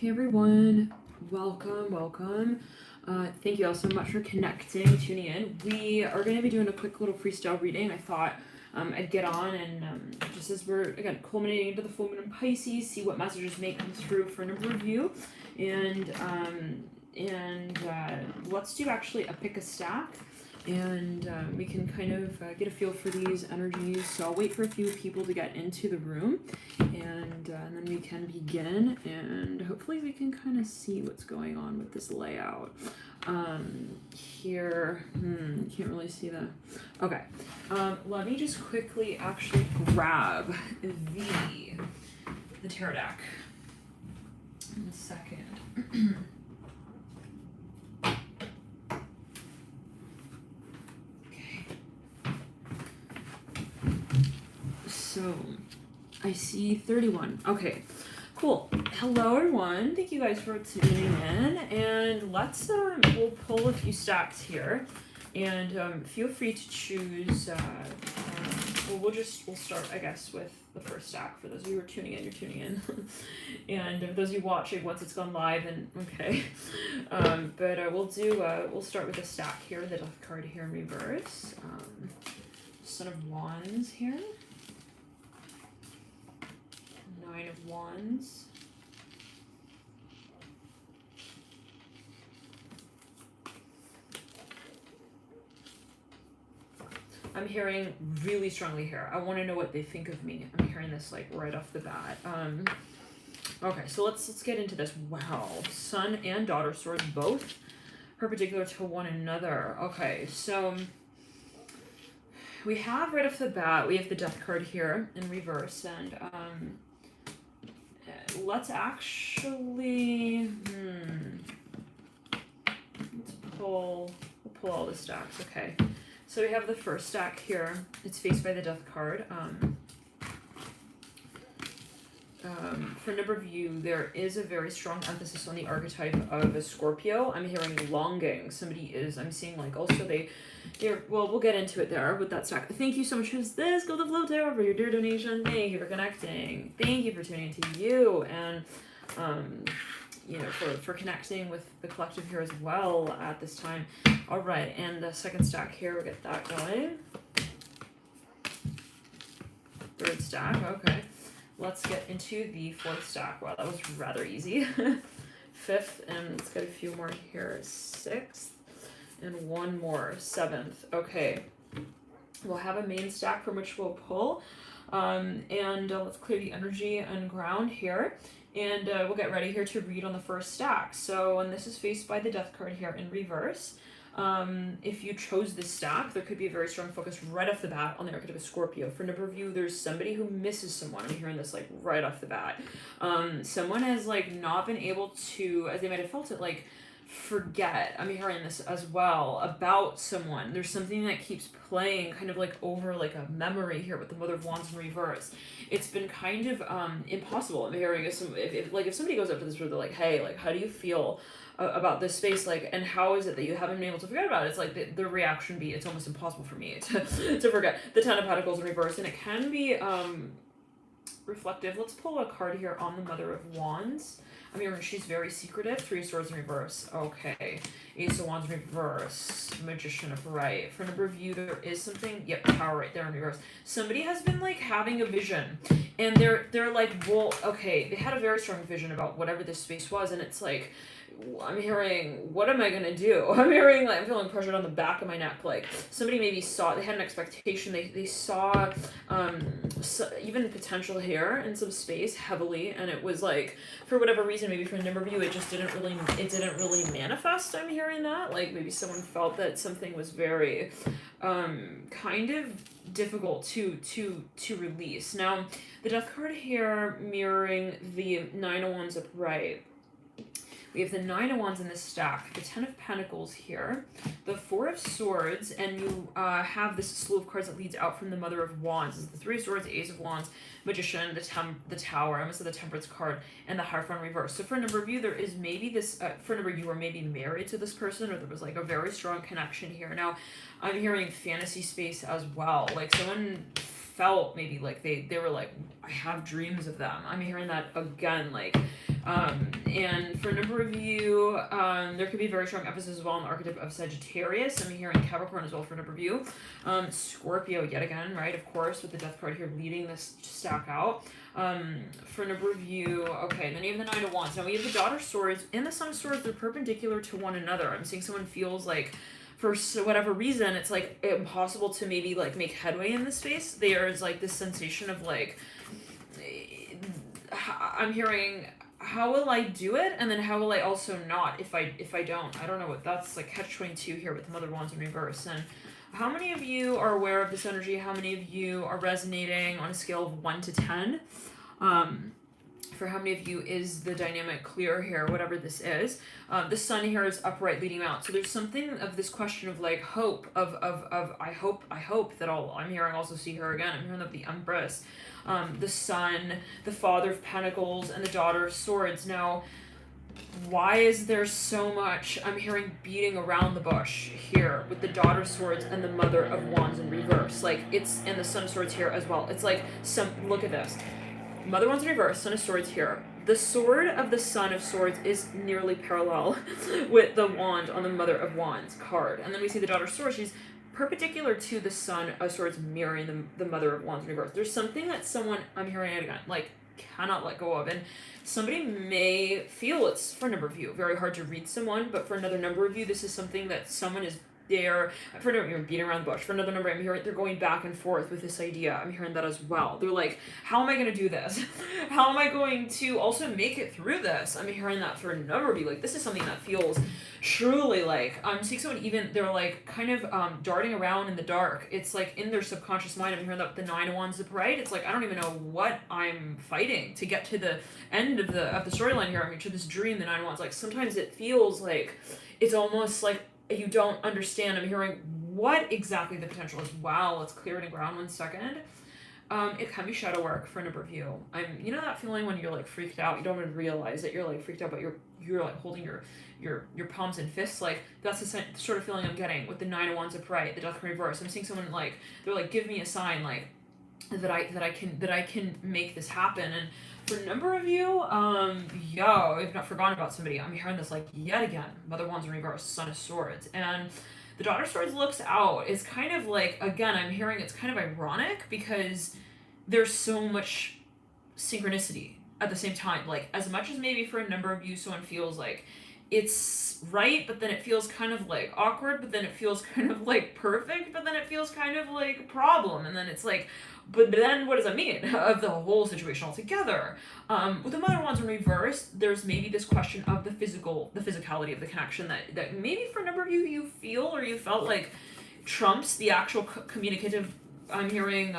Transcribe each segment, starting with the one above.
Hey everyone, welcome. Thank you all so much for connecting, tuning in. We are going to be doing a quick little freestyle reading. I thought I'd get on and just as we're, again, culminating into the full moon in Pisces, see what messages may come through for a number of you. And let's do actually a pick a stack. And we can kind of get a feel for these energies. So I'll wait for a few people to get into the room, and then we can begin. And hopefully we can kind of see what's going on with this layout. Here, can't really see the. Okay, let me just quickly actually grab the tarot deck in a second. So, I see 31. Okay, cool. Hello, everyone. Thank you guys for tuning in. And let's, we'll pull a few stacks here. And feel free to choose, we'll start, I guess, with the first stack. For those of you who are tuning in, you're tuning in. And for those of you watching, once it's gone live, and okay. We'll start with a stack here, the Death card here in reverse. Son of Wands here. Nine of Wands. I'm hearing really strongly here. I want to know what they think of me. I'm hearing this like right off the bat. Okay, so let's get into this. Wow, son and daughter swords both perpendicular to one another. Okay, so we have right off the bat, we have the Death card here in reverse, and let's actually, we'll pull all the stacks. Okay, so we have the first stack here. It's faced by the Death card. For a number of you, there is a very strong emphasis on the archetype of a Scorpio. I'm hearing longing. Somebody is, I'm seeing like also well, we'll get into it there with that stack. Thank you so much for this. Go the flow tarot for your dear donation. Thank you for connecting. Thank you for tuning into you. And, you know, for connecting with the collective here as well at this time. All right. And the second stack here, we'll get that going. Third stack. Okay. Let's get into the fourth stack. Wow, that was rather easy. Fifth, and let's get a few more here. Sixth, and one more. Seventh. Okay. We'll have a main stack from which we'll pull. Let's clear the energy and ground here. And we'll get ready here to read on the first stack. So, and this is faced by the Death card here in reverse. If you chose this stack, there could be a very strong focus right off the bat on the archetype of Scorpio. For a number of you, there's somebody who misses someone. I'm hearing this like right off the bat. Someone has like not been able to, as they might have felt it, like forget. I'm hearing this as well about someone. There's something that keeps playing kind of like over like a memory here with the Mother of Wands in reverse. It's been kind of impossible. I'm hearing if somebody goes up to this room, they're like, hey, like how do you feel about this space, like, and how is it that you haven't been able to forget about it? It's like the reaction be, it's almost impossible for me to forget. The Ten of Pentacles in reverse, and it can be reflective. Let's pull a card here on the Mother of Wands. I mean, she's very secretive. Three of Swords in reverse. Okay. Ace of Wands in reverse. Magician upright. For a number of you, there is something. Yep, Tower right there in reverse. Somebody has been like having a vision, and they're like, well, okay. They had a very strong vision about whatever this space was, and it's like, I'm hearing, what am I gonna do? I'm hearing like I'm feeling pressured on the back of my neck. Like somebody maybe saw, they had an expectation. They saw even potential here in some space heavily, and it was like for whatever reason, maybe for a number of you, it didn't really manifest. I'm hearing that like maybe someone felt that something was very kind of difficult to release. Now the Death card here mirroring the Nine of Wands upright. We have the Nine of Wands in this stack, the Ten of Pentacles here, the Four of Swords, and you have this slew of cards that leads out from the Mother of Wands. This is the Three of Swords, the Ace of Wands, Magician, the Tower, I almost said the Temperance card, and the Hierophant reverse. So for a number of you, there is maybe this, for a number of you are maybe married to this person, or there was like a very strong connection here. Now, I'm hearing fantasy space as well. Like someone felt maybe like they were like, I have dreams of them. I'm hearing that again, like, And for a number of you, there could be very strong emphasis as well on the archetype of Sagittarius. I'm hearing Capricorn as well for a number of you. Scorpio yet again, right? Of course, with the Death card here leading this stack out. For a number of you, okay, and then you have the Nine of Wands. Now we have the Daughter of Swords and the Son of Swords. They're perpendicular to one another. I'm seeing someone feels like, for whatever reason, it's like impossible to maybe like make headway in this space. There's like this sensation of like, I'm hearing, how will I do it? And then how will I also not if I don't? I don't know what that's like. Catch-22 here with the Mother of Wands in reverse. And how many of you are aware of this energy? How many of you are resonating on a scale of 1 to 10? For how many of you is the dynamic clear here, whatever this is? The Sun here is upright leading out. So there's something of this question of like hope, of I hope that I'm hearing also see her again. I'm hearing of the Empress, the Sun, the Father of Pentacles, and the Daughter of Swords. Now, why is there so much, I'm hearing beating around the bush here with the Daughter of Swords and the Mother of Wands in reverse? Like it's, and the Son of Swords here as well. It's like look at this. Mother Wands in reverse, Son of Swords here. The sword of the Son of Swords is nearly parallel with the wand on the Mother of Wands card. And then we see the Daughter of Swords, she's perpendicular to the Son of Swords mirroring the Mother of Wands in reverse. There's something that someone, I'm hearing it again, like cannot let go of. And somebody may feel it's, for a number of you, very hard to read someone, but for another number of you, this is something that someone is there. For another, you're beating around the bush. For another number, I'm hearing they're going back and forth with this idea. I'm hearing that as well. They're like, how am I going to do this? How am I going to also make it through this? I'm hearing that for a number of you. Like, this is something that feels truly like, I'm seeing someone even, they're like kind of darting around in the dark. It's like in their subconscious mind. I'm hearing that the Nine of Wands upright. It's like, I don't even know what I'm fighting to get to the end of the storyline here. I mean, to this dream, the Nine of Wands. Like, sometimes it feels like it's almost like you don't understand. I'm hearing what exactly the potential is. Wow, let's clear it and ground 1 second. It can be shadow work for a number of you. You know that feeling when you're like freaked out, you don't even realize that you're like freaked out, but you're like holding your palms and fists. Like that's the sort of feeling I'm getting with the Nine of Wands upright, the Death in reverse. I'm seeing someone like they're like, give me a sign, like that I can make this happen. And for a number of you, I've not forgotten about somebody. I'm hearing this like yet again. Mother Wands in reverse, Son of Swords. And the Daughter of Swords looks out. It's kind of like, again, I'm hearing it's kind of ironic because there's so much synchronicity at the same time. Like as much as maybe for a number of you, someone feels like it's right, but then it feels kind of like awkward, but then it feels kind of like perfect, but then it feels kind of like a problem. And then it's like, but then what does that mean of the whole situation altogether? With the Mother Wands in reverse, there's maybe this question of the physicality of the connection that maybe for a number of you, you feel or you felt like trumps the actual communicative, I'm hearing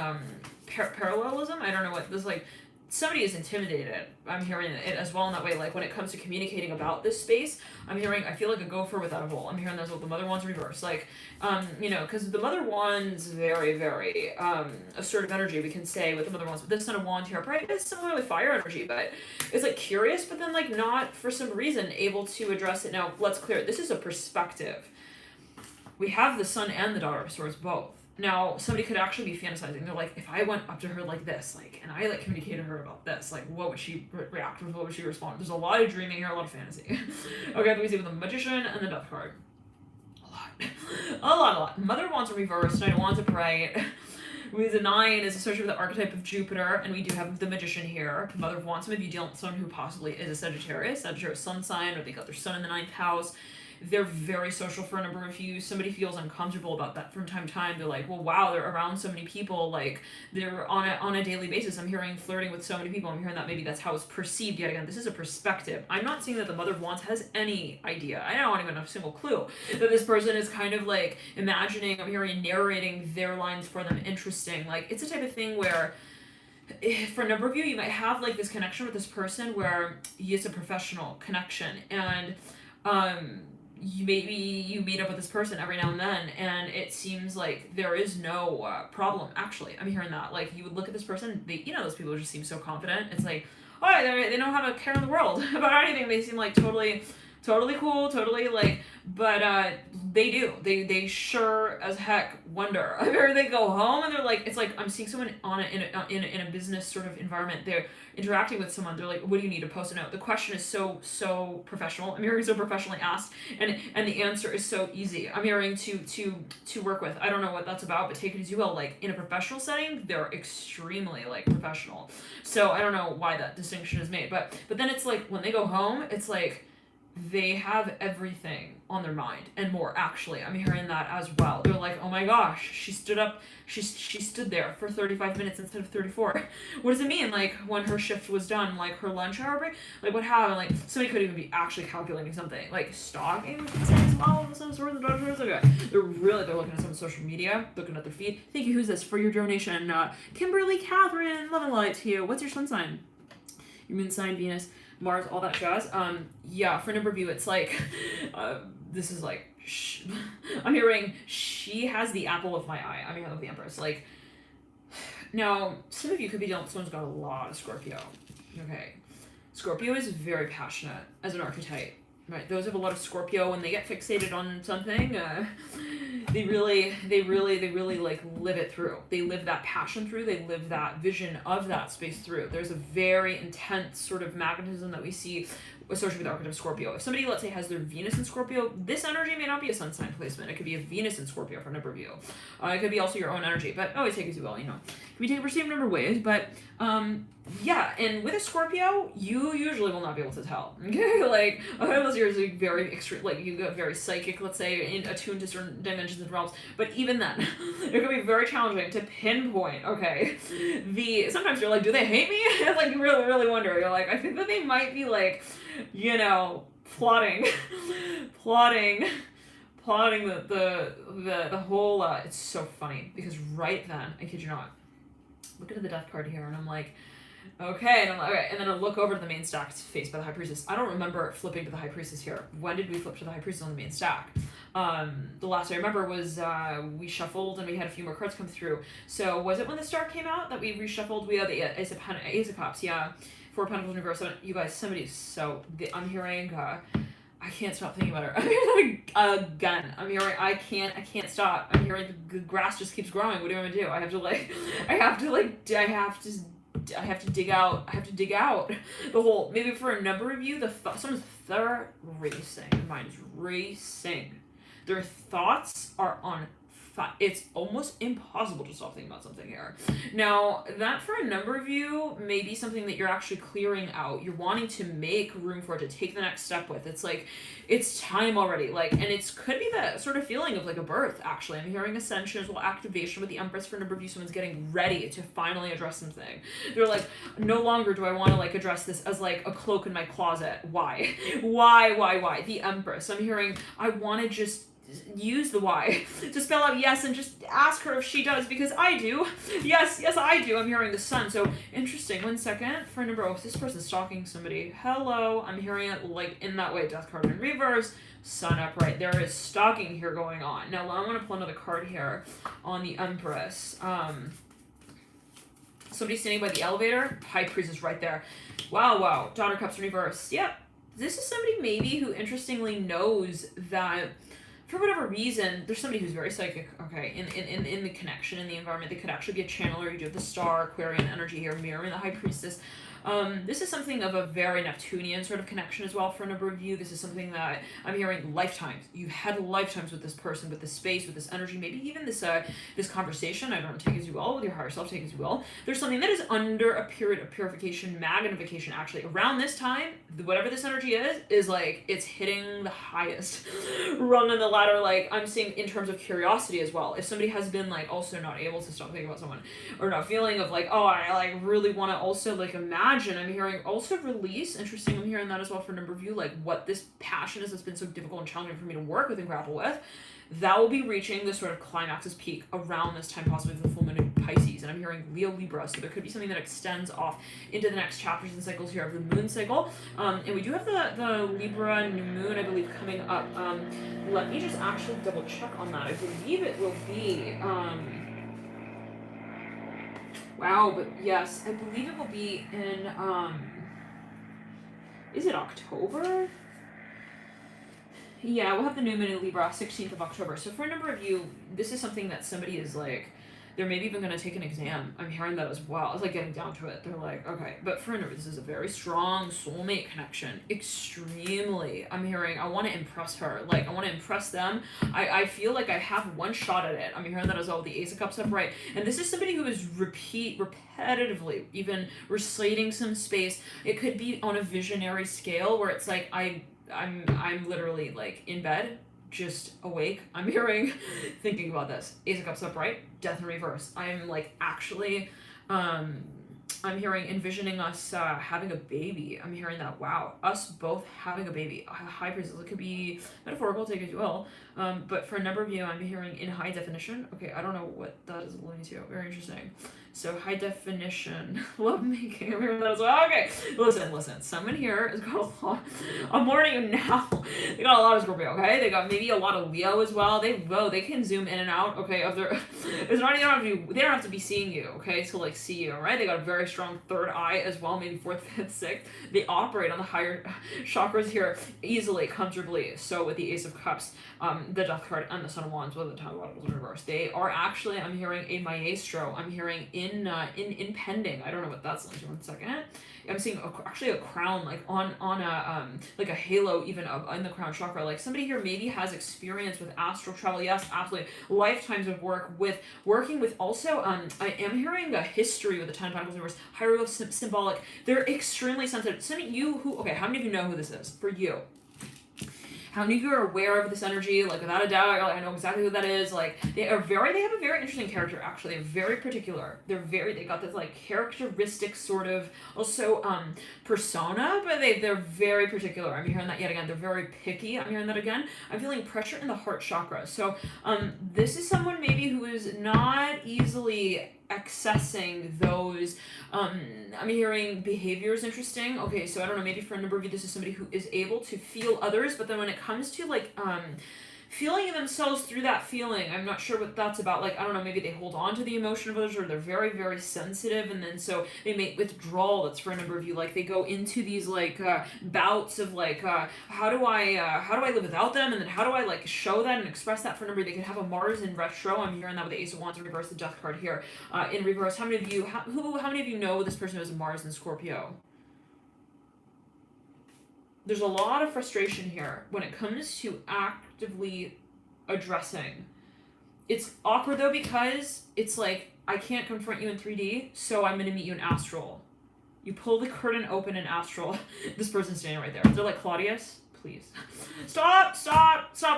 parallelism. I don't know what this like. Somebody is intimidated. I'm hearing it as well in that way. Like when it comes to communicating about this space, I'm hearing, I feel like a gopher without a hole. I'm hearing that's what the Mother Wands reverse. Like, because the Mother Wands very, very assertive energy, we can say with the Mother Wands. But this Son of Wands here, right, is similarly fire energy, but it's like curious, but then like not for some reason able to address it. Now, let's clear it. This is a perspective. We have the Sun and the Daughter of Swords both. Now, somebody could actually be fantasizing. They're like, if I went up to her like this, like, and I like communicated to her about this, like, what would she react with? What would she respond? There's a lot of dreaming here, a lot of fantasy. Okay, we see with the Magician and the Death card. A lot. Mother Wands in reverse, Knight of Wands upright. With the 9 is associated with the archetype of Jupiter, and we do have the Magician here. Mother of Wands, some of you deal with someone who possibly is a Sagittarius sun sign, or they got their sun in the 9th house. They're very social for a number of you. Somebody feels uncomfortable about that from time to time. They're like, well, wow, they're around so many people. Like, they're on a daily basis. I'm hearing flirting with so many people. I'm hearing that maybe that's how it's perceived. Yet again, this is a perspective. I'm not seeing that the Mother of Wands has any idea. I don't even have a single clue that this person is kind of like imagining, I'm hearing narrating their lines for them. Interesting. Like, it's a type of thing where for a number of you, you might have like this connection with this person where it's a professional connection. And, you meet up with this person every now and then, and it seems like there is no problem. Actually, I'm hearing that. Like, you would look at this person, those people just seem so confident. It's like, oh, they don't have a care in the world about anything. They seem like totally totally cool, totally like, but they sure as heck wonder. I mean, they go home and they're like, it's like I'm seeing someone on in a business sort of environment. They're interacting with someone. They're like, what do you need to post a note? The question is so professional. I'm hearing so professionally asked, and the answer is so easy. I'm hearing to work with. I don't know what that's about, but take it as you will. Like in a professional setting, they're extremely like professional. So I don't know why that distinction is made, but then it's like when they go home, it's like they have everything on their mind and more. Actually, I'm hearing that as well. They're like, oh my gosh, she stood up, she stood there for 35 minutes instead of 34. What does it mean? Like when her shift was done, like her lunch hour break, like what happened? Like somebody could even be actually calculating something, like stalking as well of some sort of doctors. Okay, they're looking at someone's social media, looking at their feed. Thank you. Who's this for your donation? Kimberly Catherine, love and light to you. What's your sun sign? Your moon sign, Venus, Mars, all that jazz. Yeah, for number view, it's like, this is like, I'm hearing she has the apple of my eye. I'm hearing the Empress. Like, now, some of you could be dealing with someone's got a lot of Scorpio. Okay. Scorpio is very passionate as an archetype. Right, those have a lot of Scorpio. When they get fixated on something, they really like live it through. They live that passion through. They live that vision of that space through. There's a very intense sort of magnetism that we see associated with the archetype of Scorpio. If somebody, let's say, has their Venus in Scorpio, this energy may not be a sun sign placement. It could be a Venus in Scorpio for number view. It could be also your own energy, but always take as you will, you know. It can be taken for same number of ways, but yeah, and with a Scorpio, you usually will not be able to tell. Okay, like unless you're very extreme, like you get very psychic, let's say, attuned to certain dimensions and realms. But even then, it can be very challenging to pinpoint. Okay, sometimes you're like, do they hate me? Like you really wonder. You're like, I think that they might be like, you know, plotting the whole. It's so funny because right then, I kid you not, looking at the death card here, and I'm like. Okay, and I'm like, okay, and then I look over to the main stack. It's faced by the High Priestess. I don't remember flipping to the High Priestess here. When did we flip to the High Priestess on the main stack? The last I remember was we shuffled and we had a few more cards come through. So was it when the Star came out that we reshuffled? We had the Ace of Cups, yeah. Four of Pentacles in reverse. You guys, somebody's so... I'm hearing... I can't stop thinking about her. I'm hearing again. I'm hearing I can't stop. I'm hearing the grass just keeps growing. What do you want me to do? I have to dig out the whole, maybe for a number of you, someone's they're racing. Their mind is racing. Their thoughts are on it's almost impossible to stop thinking about something here. Now, that for a number of you may be something that you're actually clearing out. You're wanting to make room for it to take the next step with. It's like, it's time already. Like, and it could be that sort of feeling of like a birth, actually. I'm hearing ascension as well, activation with the Empress for a number of you. Someone's getting ready to finally address something. They're like, no longer do I want to like address this as like a cloak in my closet. Why? Why? The Empress. I'm hearing, I want to just use the why to spell out yes and just ask her if she does, because I do. Yes, I do. I'm hearing the Sun. So interesting. 1 second. For number, this person's stalking somebody. Hello. I'm hearing it like in that way. Death card in reverse. Sun upright. There is stalking here going on. Now I want to pull another card here on the Empress. Somebody standing by the elevator. High Priestess right there. Wow. Daughter Cups in reverse. Yep. This is somebody maybe who interestingly knows that for whatever reason, there's somebody who's very psychic, okay, in the connection, in the environment. They could actually be a channeler. You do have the Star, Aquarian energy here, mirroring the High Priestess. This is something of a very Neptunian sort of connection as well for a number of you. This is something that I'm hearing lifetimes. You've had lifetimes with this person, with this space, with this energy, maybe even this this conversation. I don't take as you will, with your higher self, take as you will. There's something that is under a period of purification, magnification, actually. Around this time, whatever this energy is like, it's hitting the highest rung on the ladder, like I'm seeing in terms of curiosity as well. If somebody has been like also not able to stop thinking about someone, or not feeling of like, oh, I like really want to also like imagine. I'm hearing also release. Interesting. I'm hearing that as well for a number of you, like what this passion is that's been so difficult and challenging for me to work with and grapple with. That will be reaching this sort of climax's peak around this time, possibly the full moon in Pisces. And I'm hearing Leo Libra, so there could be something that extends off into the next chapters and cycles here of the moon cycle. And we do have the Libra new moon, I believe, coming up. Let me just actually double check on that. I believe it will be wow, but yes, I believe it will be in, is it October? Yeah, we'll have the new moon in Libra, 16th of October. So for a number of you, this is something that somebody is like, they're maybe even going to take an exam. I'm hearing that as well. It's like getting down to it. They're like, okay. But for a number, this is a very strong soulmate connection. Extremely. I'm hearing, I want to impress her. Like, I want to impress them. I feel like I have one shot at it. I'm hearing that as well with the Ace of Cups upright. And this is somebody who is repetitively, even reciting some space. It could be on a visionary scale where it's like, I'm literally like in bed, just awake. I'm hearing, thinking about this. Ace of Cups upright, Death in reverse. I'm like actually, I'm hearing envisioning us having a baby. I'm hearing that, wow, us both having a baby. High Priestess, it could be metaphorical, take it as you will. But for a number of you, I'm hearing in high definition. Okay, I don't know what that is alluding to. Very interesting. So high definition love making. I'm hearing that as well. Okay, listen. Someone here has got a lot. I'm warning you now. They got a lot of Scorpio. Okay, they got maybe a lot of Leo as well. They can zoom in and out. Okay, of their. It's not even they don't have to be seeing you. Okay, to like see you. Right? They got a very strong third eye as well. Maybe fourth, fifth, sixth. They operate on the higher chakras here easily, comfortably. So with the Ace of Cups, the Death card, and the Son of Wands with the Tower of Pentacles in reverse, they are actually. I'm hearing a maestro. I'm hearing in pending. I don't know what that's like. 1 second. I'm seeing actually a crown, like on a like a halo even in the crown chakra. Like somebody here maybe has experience with astral travel. Yes, absolutely. Lifetimes of working with also. I am hearing a history with the Ten of Pentacles in reverse. Hieroglyph symbolic. They're extremely sensitive. Some of you who how many of you know who this is? For you. How many of you are aware of this energy? Like without a doubt, I know exactly who that is. Like they have a very interesting character actually. They're very particular. They got this like characteristic sort of also persona, but they're very particular. I'm hearing that yet again. They're very picky. I'm hearing that again. I'm feeling pressure in the heart chakra. So this is someone maybe who is not easily accessing those I'm hearing behaviors interesting. Okay, so I don't know, maybe for a number of you this is somebody who is able to feel others, but then when it comes to like feeling themselves through that feeling, I'm not sure what that's about. Like I don't know, maybe they hold on to the emotion of others, or they're very, very sensitive, and then so they make withdrawal. That's for a number of you. Like they go into these like bouts of like how do I live without them, and then how do I like show that and express that. For a number, they can have a Mars in retro. I'm hearing that with the Ace of Wands in reverse, the Death card here in reverse. How many of you how many of you know this person has Mars in Scorpio? There's a lot of frustration here when it comes to actively addressing. It's awkward though because it's like, I can't confront you in 3D, so I'm going to meet you in astral. You pull the curtain open in astral. This person's standing right there. They're like, Claudius, please. Stop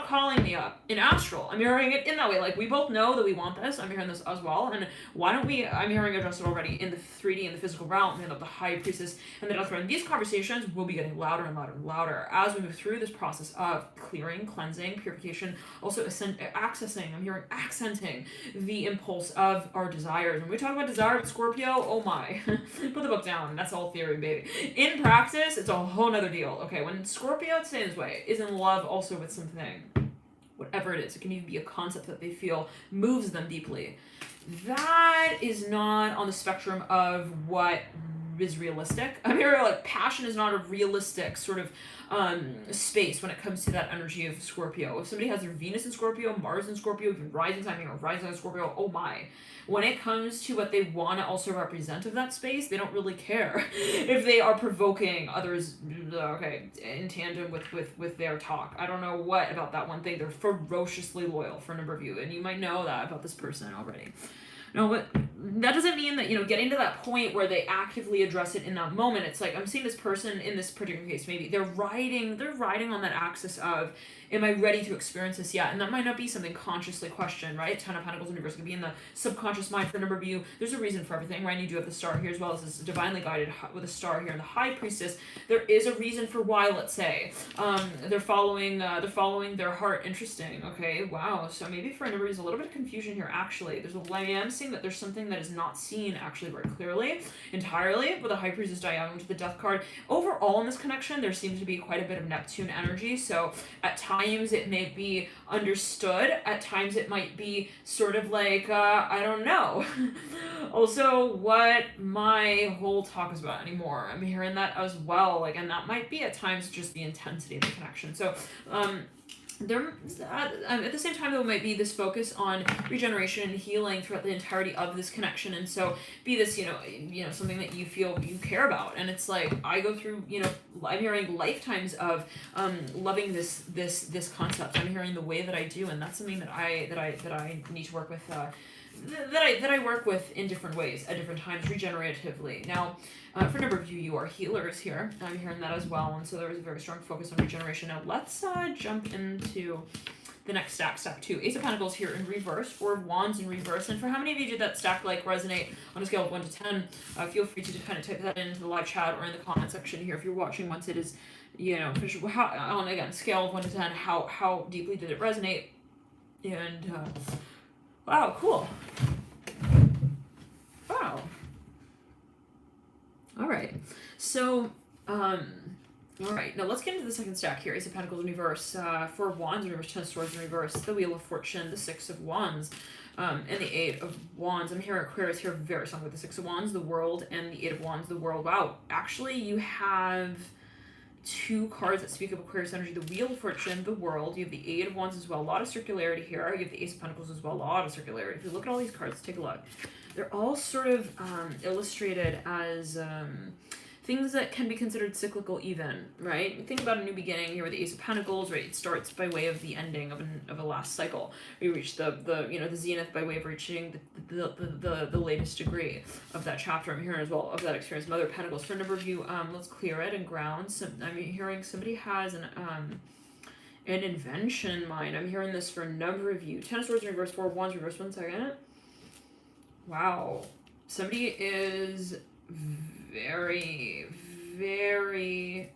calling me up in astral. I'm hearing it in that way. Like, we both know that we want this. I'm hearing this as well. And why don't we, I'm hearing address it already in the 3D, in the physical realm, and the High Priestess and the Death Card. And these conversations will be getting louder and louder and louder as we move through this process of clearing, cleansing, purification, also accessing, I'm hearing accenting the impulse of our desires. When we talk about desire with Scorpio, oh my, put the book down. That's all theory, baby. In practice, it's a whole nother deal. Okay, when Scorpio, to say this way, is in love also with something, whatever it is, it can even be a concept that they feel moves them deeply. That is not on the spectrum of what is realistic. I mean, like, passion is not a realistic sort of space when it comes to that energy of Scorpio. If somebody has their Venus in Scorpio, Mars in Scorpio, even rising sign or rising in Scorpio, oh my. When it comes to what they want to also represent of that space, they don't really care if they are provoking others, okay, in tandem with their talk. I don't know what about that one thing. They're ferociously loyal for a number of you, and you might know that about this person already. No, but that doesn't mean that, getting to that point where they actively address it in that moment. It's like, I'm seeing this person in this particular case, maybe they're riding on that axis of, am I ready to experience this yet? And that might not be something consciously questioned, right? Ten of Pentacles in reverse could be in the subconscious mind for a number of you. There's a reason for everything, right? And you do have the star here as well as this divinely guided with a star here in the High Priestess. There is a reason for why, let's say. They're following their heart. Interesting. Okay, wow. So maybe for a number of you, there's a little bit of confusion here, actually. I am seeing that there's something that is not seen actually very clearly, entirely, with a High Priestess diagonal to the Death card. Overall in this connection, there seems to be quite a bit of Neptune energy. So at times it may be understood, at times it might be sort of like, I don't know. Also, what my whole talk is about anymore. I'm hearing that as well, and that might be at times just the intensity of the connection. So, there at the same time there might be this focus on regeneration and healing throughout the entirety of this connection, and so be this something that you feel you care about, and it's like I go through I'm hearing lifetimes of loving this concept. I'm hearing the way that I do, and that's something that I need to work with that I work with in different ways at different times regeneratively. Now, for a number of you are healers here. I'm hearing that as well, and so there is a very strong focus on regeneration. Now, let's jump into the next stack, stack 2. Ace of Pentacles here in reverse, 4 of Wands in reverse. And for how many of you did that stack resonate on a scale of 1 to 10, feel free to kind of type that into the live chat or in the comment section here if you're watching once it is, on, again, scale of 1 to 10, how deeply did it resonate? And, wow, cool. Wow. All right. So, all right. Now let's get into the second stack here. Ace of Pentacles in reverse, 4 of Wands in reverse, 10 of Swords in reverse, the Wheel of Fortune, the 6 of Wands, and the 8 of Wands. I'm hearing Aquarius here very strong with the 6 of Wands, the World, and the 8 of Wands, the World. Wow. Actually, you have 2 cards that speak of Aquarius energy, the Wheel of Fortune, the World. You have the 8 of Wands as well, a lot of circularity here. You have the Ace of Pentacles as well, a lot of circularity. If you look at all these cards, take a look. They're all sort of illustrated as things that can be considered cyclical even, right? Think about a new beginning here with the Ace of Pentacles, right? It starts by way of the ending of a last cycle. We reach the zenith by way of reaching the latest degree of that chapter. I'm hearing as well of that experience. Mother of Pentacles. For a number of you, let's clear it and ground. I'm hearing somebody has an invention in mind. I'm hearing this for a number of you. 10 of Swords in reverse, 4 of Wands in reverse. 1 second. Wow. Somebody is very, very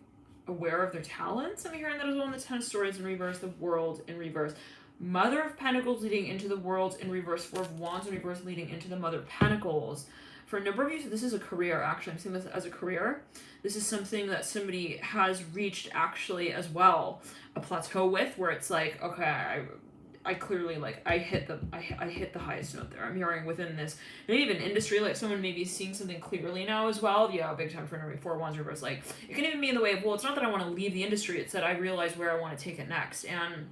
aware of their talents. I'm hearing that as well in the 10 of Swords in reverse, the World in reverse. Mother of Pentacles leading into the World in reverse, 4 of Wands in reverse leading into the Mother of Pentacles. For a number of you, this is a career, actually. I'm seeing this as a career. This is something that somebody has reached, actually, as well, a plateau with, where it's like, okay, I clearly I hit the highest note there. I'm hearing within this maybe even industry, like someone maybe seeing something clearly now as well. Yeah, big time for number 4 Wands reverse. Like it can even be in the way of, well, it's not that I want to leave the industry, it's that I realize where I want to take it next. And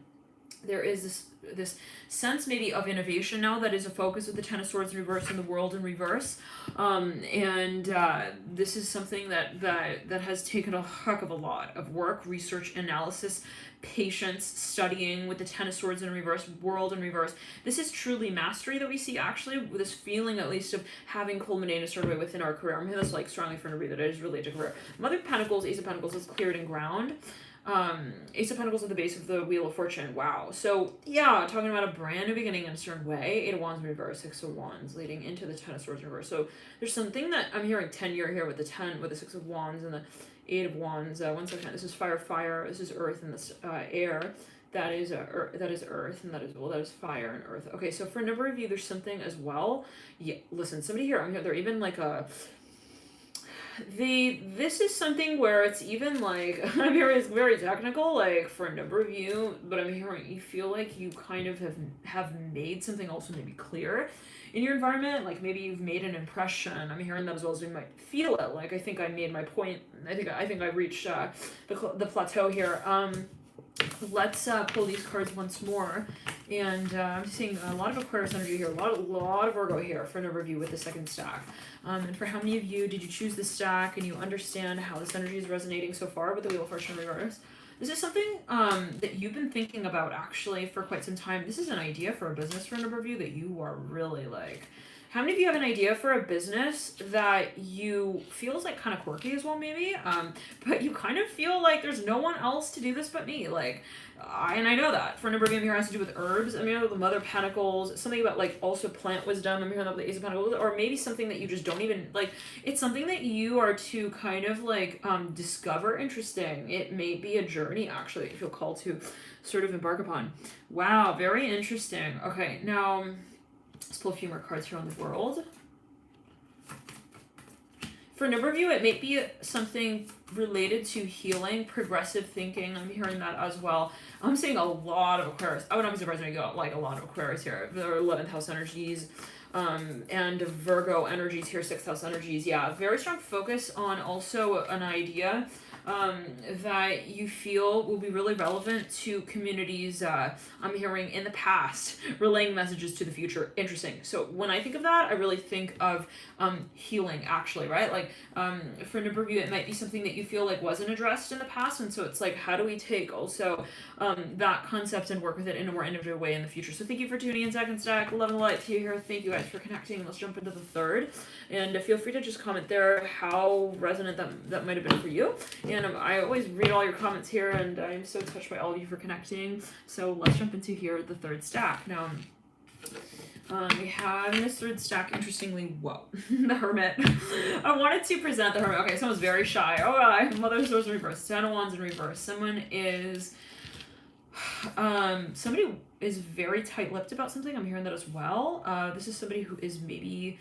there is this sense maybe of innovation now that is a focus with the 10 of Swords in reverse and the World in reverse. This is something that has taken a heck of a lot of work, research, analysis, patience, studying with the 10 of Swords in reverse, World in reverse. This is truly mastery that we see, actually, with this feeling at least of having culminated a certain way within our career. I'm hearing this strongly for everybody that is related to career. Mother of Pentacles, Ace of Pentacles is cleared and ground. Ace of Pentacles at the base of the Wheel of Fortune. Wow. So yeah, talking about a brand new beginning in a certain way. 8 of Wands in reverse, 6 of Wands leading into the 10 of Swords in reverse. So there's something that I'm hearing tenure here with the 10, with the 6 of Wands and the 8 of Wands. 1 second. This is fire. This is earth, and this air. That is earth, and that is fire and earth. Okay, so for a number of you, there's something as well. Yeah, listen, somebody here. I'm here. They're even this is something where it's even I'm hearing it's very technical, for a number of you, but I'm hearing you feel like you kind of have made something also maybe clear in your environment, maybe you've made an impression. I'm hearing that as well as you might feel it. I think I made my point. I think I reached the plateau here. Let's pull these cards once more, and I'm seeing a lot of Aquarius energy here, a lot of Virgo here for a number of you with the second stack. And for how many of you did you choose this stack and you understand how this energy is resonating so far with the Wheel of Fortune reverse? This is something that you've been thinking about actually for quite some time. This is an idea for a business for a number of you that you are really How many of you have an idea for a business that you feels kind of quirky as well, maybe? But you kind of feel like there's no one else to do this but me. And I know that for a number of you here has to do with herbs. I'm hearing the Mother of Pentacles, something about also plant wisdom. I'm hearing the Ace of Pentacles, or maybe something that you just don't even It's something that you are to kind of discover interesting. It may be a journey actually that you feel called to sort of embark upon. Wow, very interesting. Okay, now let's pull a few more cards here on the World. For a number of you, it may be something related to healing, progressive thinking. I'm hearing that as well. I'm seeing a lot of Aquarius. I would not be surprised when you got a lot of Aquarius here. There are 11th house energies and Virgo energies here, 6th house energies. Yeah, very strong focus on also an idea that you feel will be really relevant to communities I'm hearing in the past, relaying messages to the future. Interesting. So when I think of that, I really think of healing, actually, right? Like for a number of you, it might be something that you feel like wasn't addressed in the past, and so it's like, how do we take also that concept and work with it in a more individual way in the future? So thank you for tuning in, Second Stack. Love and light to you here. Thank you guys for connecting. Let's jump into the third, and feel free to just comment there how resonant that might have been for you. And I always read all your comments here, and I'm so touched by all of you for connecting. So let's jump into here the third stack. Now, we have in this third stack, interestingly, whoa, the Hermit. I wanted to present the Hermit. Okay, someone's very shy. Oh, Mother Swords in reverse, Ten of Wands in reverse. Somebody is very tight-lipped about something. I'm hearing that as well. This is somebody who is maybe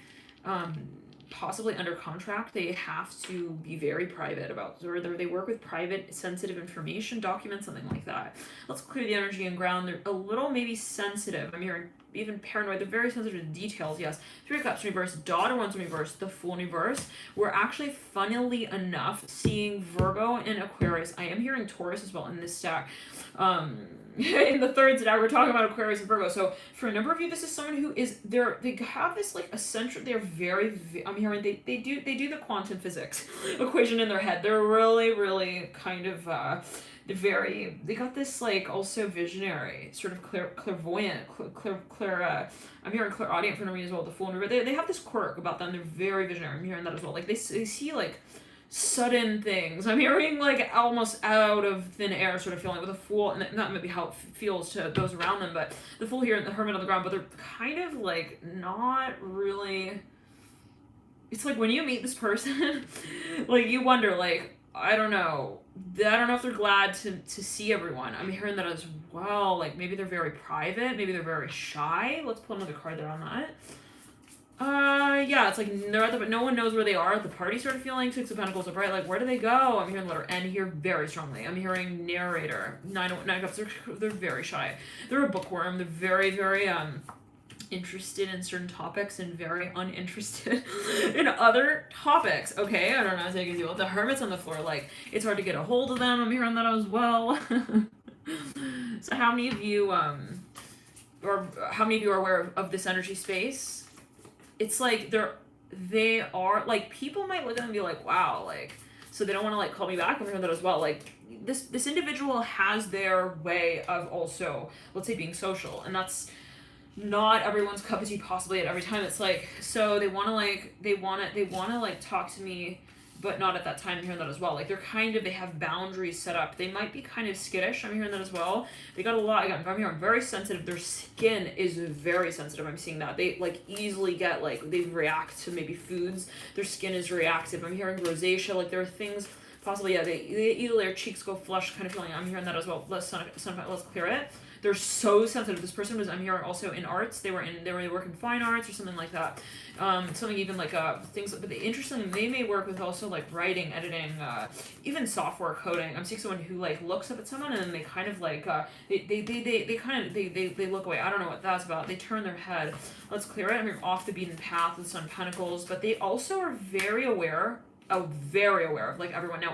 possibly under contract. They have to be very private about, or they work with private, sensitive information, documents, something like that. Let's clear the energy and ground. They're a little maybe sensitive. I'm hearing even paranoid. They're very sensitive to details. Yes. Three of Cups in reverse, Daughter Wands in reverse, the Fool in reverse. We're actually, funnily enough, seeing Virgo and Aquarius. I am hearing Taurus as well in this stack. In the third stack, we're talking about Aquarius and Virgo. So for a number of you, this is someone who is they have this like essential. They're very. I'm hearing they do the quantum physics equation in their head. They're really kind of. They got this like also visionary, sort of clairvoyant, I'm hearing clairaudient for me as well, the Fool and River. They have this quirk about them. They're very visionary. I'm hearing that as well. Like they see like sudden things. I'm hearing like almost out of thin air sort of feeling with a Fool, and that might be how it feels to those around them, but the Fool here and the Hermit on the ground, but they're kind of like not really. It's like when you meet this person, like you wonder, like, I don't know if they're glad to see everyone. I'm hearing that as well. Like maybe they're very private, maybe they're very shy. Let's pull another card there on that. Yeah, it's like they're at but no one knows where they are at the party sort of feeling. Six of Pentacles upright, like where do they go? I'm hearing the letter N here very strongly. I'm hearing narrator. Nine of Cups, they're very shy. They're a bookworm. They're very interested in certain topics and very uninterested in other topics. Okay, I don't know how to take it easy. The Hermit's on the floor, like it's hard to get a hold of them. I'm hearing that as well. So how many of you or how many of you are aware of this energy space? It's like they are like, people might look at them and be like, wow, like, so they don't want to like call me back. I'm hearing that as well. Like this individual has their way of also, let's say, being social, and that's not everyone's cup of tea possibly at every time. It's like, so they want to like talk to me, but not at that time. I'm hearing that as well. Like they have boundaries set up. They might be kind of skittish. I'm hearing that as well. They got a lot, again, I'm hearing very sensitive. Their skin is very sensitive. I'm seeing that. They like easily get like, they react to maybe foods. Their skin is reactive. I'm hearing rosacea. Like there are things possibly, yeah, they easily, their cheeks go flush kind of feeling. I'm hearing that as well. Let's clear it. They're so sensitive. This person was, I'm hearing also in arts. They work in fine arts or something like that. Something even like things. But interestingly, they may work with also like writing, editing, even software coding. I'm seeing someone who like looks up at someone and then they kind of like they look away. I don't know what that's about. They turn their head. Let's clear it. I'm hearing off the beaten path with Sun Pentacles, but they also are very aware of like everyone now.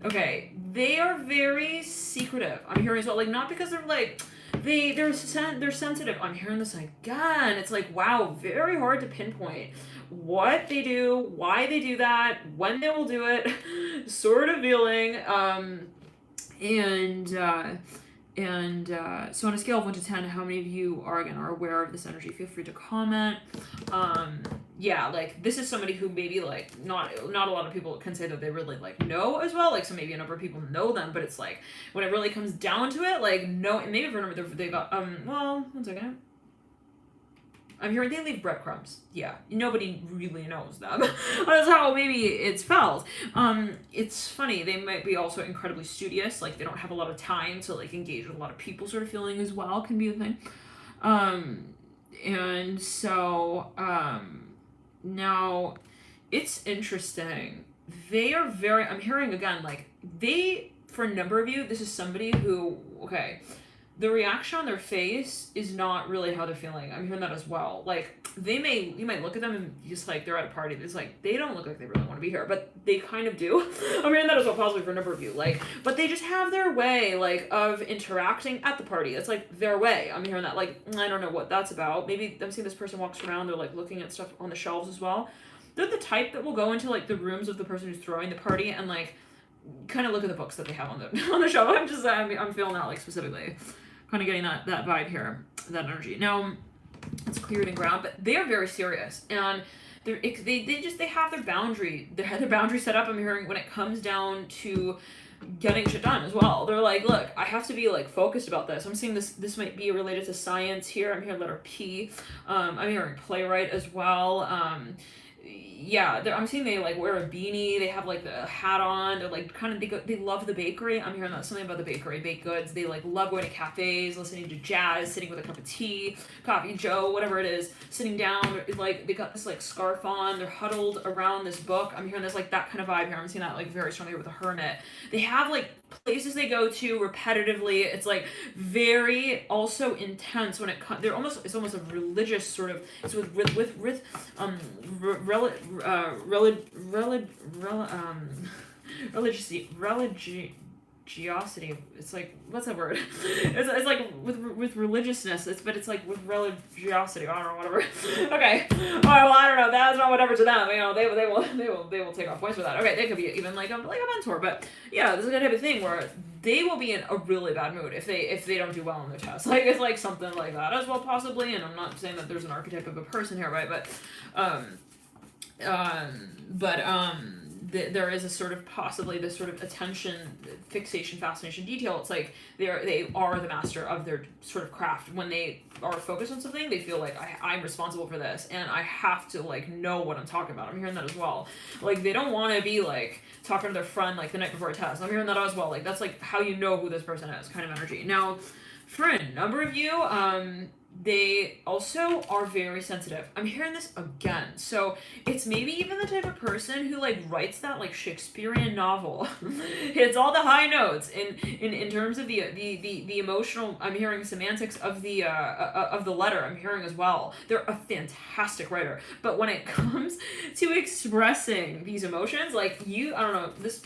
Okay, they are very secretive. I'm hearing as well, like not because they're like they're sensitive. I'm hearing this again. It's like, wow, very hard to pinpoint what they do, why they do that, when they will do it, sort of feeling. So on a scale of 1 to 10, how many of you are aware of this energy? Feel free to comment. Yeah, like this is somebody who maybe like not a lot of people can say that they really like know as well. Like, so maybe a number of people know them, but it's like when it really comes down to it, like no, maybe remember they got well, 1 second. I'm hearing they leave breadcrumbs. Yeah, nobody really knows them. That's how maybe it's felt. It's funny, they might be also incredibly studious, like they don't have a lot of time to like engage with a lot of people sort of feeling as well, can be a thing. And so, now it's interesting. They are I'm hearing again, like for a number of you, this is somebody who, okay, the reaction on their face is not really how they're feeling. I'm hearing that as well. Like, you might look at them and just like, they're at a party. It's like, they don't look like they really want to be here, but they kind of do. I'm hearing that as well, possibly for a number of you. Like, but they just have their way, like, of interacting at the party. It's like their way. I'm hearing that. Like, I don't know what that's about. Maybe I'm seeing this person walks around, they're like looking at stuff on the shelves as well. They're the type that will go into like the rooms of the person who's throwing the party and like kind of look at the books that they have on the shelf. I'm feeling that like specifically. Kind of getting that vibe here, that energy. Now, it's cleared and ground, but they are very serious, and they have their boundary. They have their boundary set up. I'm hearing when it comes down to getting shit done as well. They're like, look, I have to be like focused about this. I'm seeing this might be related to science here. I'm hearing letter P. I'm hearing playwright as well. Yeah, I'm seeing they like wear a beanie. They have like a hat on. They're like kind of they love the bakery. I'm hearing that something about the bakery, baked goods. They like love going to cafes, listening to jazz, sitting with a cup of tea, coffee Joe, whatever it is, sitting down. Like they got this like scarf on. They're huddled around this book. I'm hearing this like that kind of vibe here. I'm seeing that like very strongly with the hermit. They have like places they go to repetitively. It's like very also intense when it comes. It's almost a religious sort of. It's with religiosity. It's like, what's that word? It's like with religiousness. It's like with religiosity. I don't know, whatever. Okay. All right. Well, I don't know. That's not whatever to them. You know, they will take off points for that. Okay. They could be even like a mentor, but yeah, this is the type of thing where they will be in a really bad mood if they don't do well on their test. Like it's like something like that as well, possibly. And I'm not saying that there's an archetype of a person here, right? But there is a sort of possibly this sort of attention, fixation, fascination, detail. It's like they are the master of their sort of craft. When they are focused on something, they feel like I'm responsible for this and I have to like know what I'm talking about. I'm hearing that as well. Like they don't want to be like talking to their friend like the night before a test. I'm hearing that as well. Like that's like how you know who this person is, kind of energy. Now, for a number of you, they also are very sensitive. I'm hearing this again. So it's maybe even the type of person who like writes that like Shakespearean novel. Hits all the high notes in terms of the emotional. I'm hearing semantics of the letter. I'm hearing as well. They're a fantastic writer. But when it comes to expressing these emotions, like I don't know, this.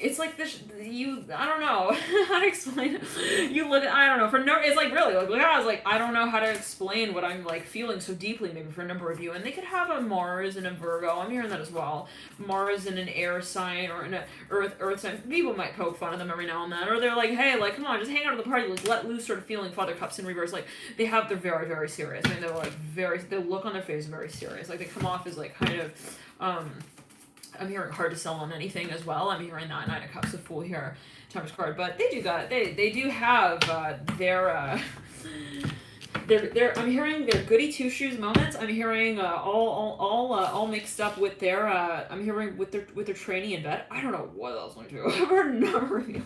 It's like this, I don't know how to explain it. You look, I don't know, it's like really, like, I was like, I don't know how to explain what I'm like feeling so deeply maybe for a number of you. And they could have a Mars and a Virgo, I'm hearing that as well. Mars in an air sign or in a earth sign. People might poke fun of them every now and then. Or they're like, hey, like, come on, just hang out at the party, like, let loose sort of feeling, Father Cups in reverse. Like, they're very, very serious. I mean, they're like the look on their face is very serious. Like, they come off as like kind of, I'm hearing hard to sell on anything as well. I'm hearing that Nine of Cups, a Fool here, Temperance card, but they do have their I'm hearing their goody two shoes moments. I'm hearing all mixed up with their I'm hearing with their training in bed. I don't know what else I'm doing. I've heard a number of you.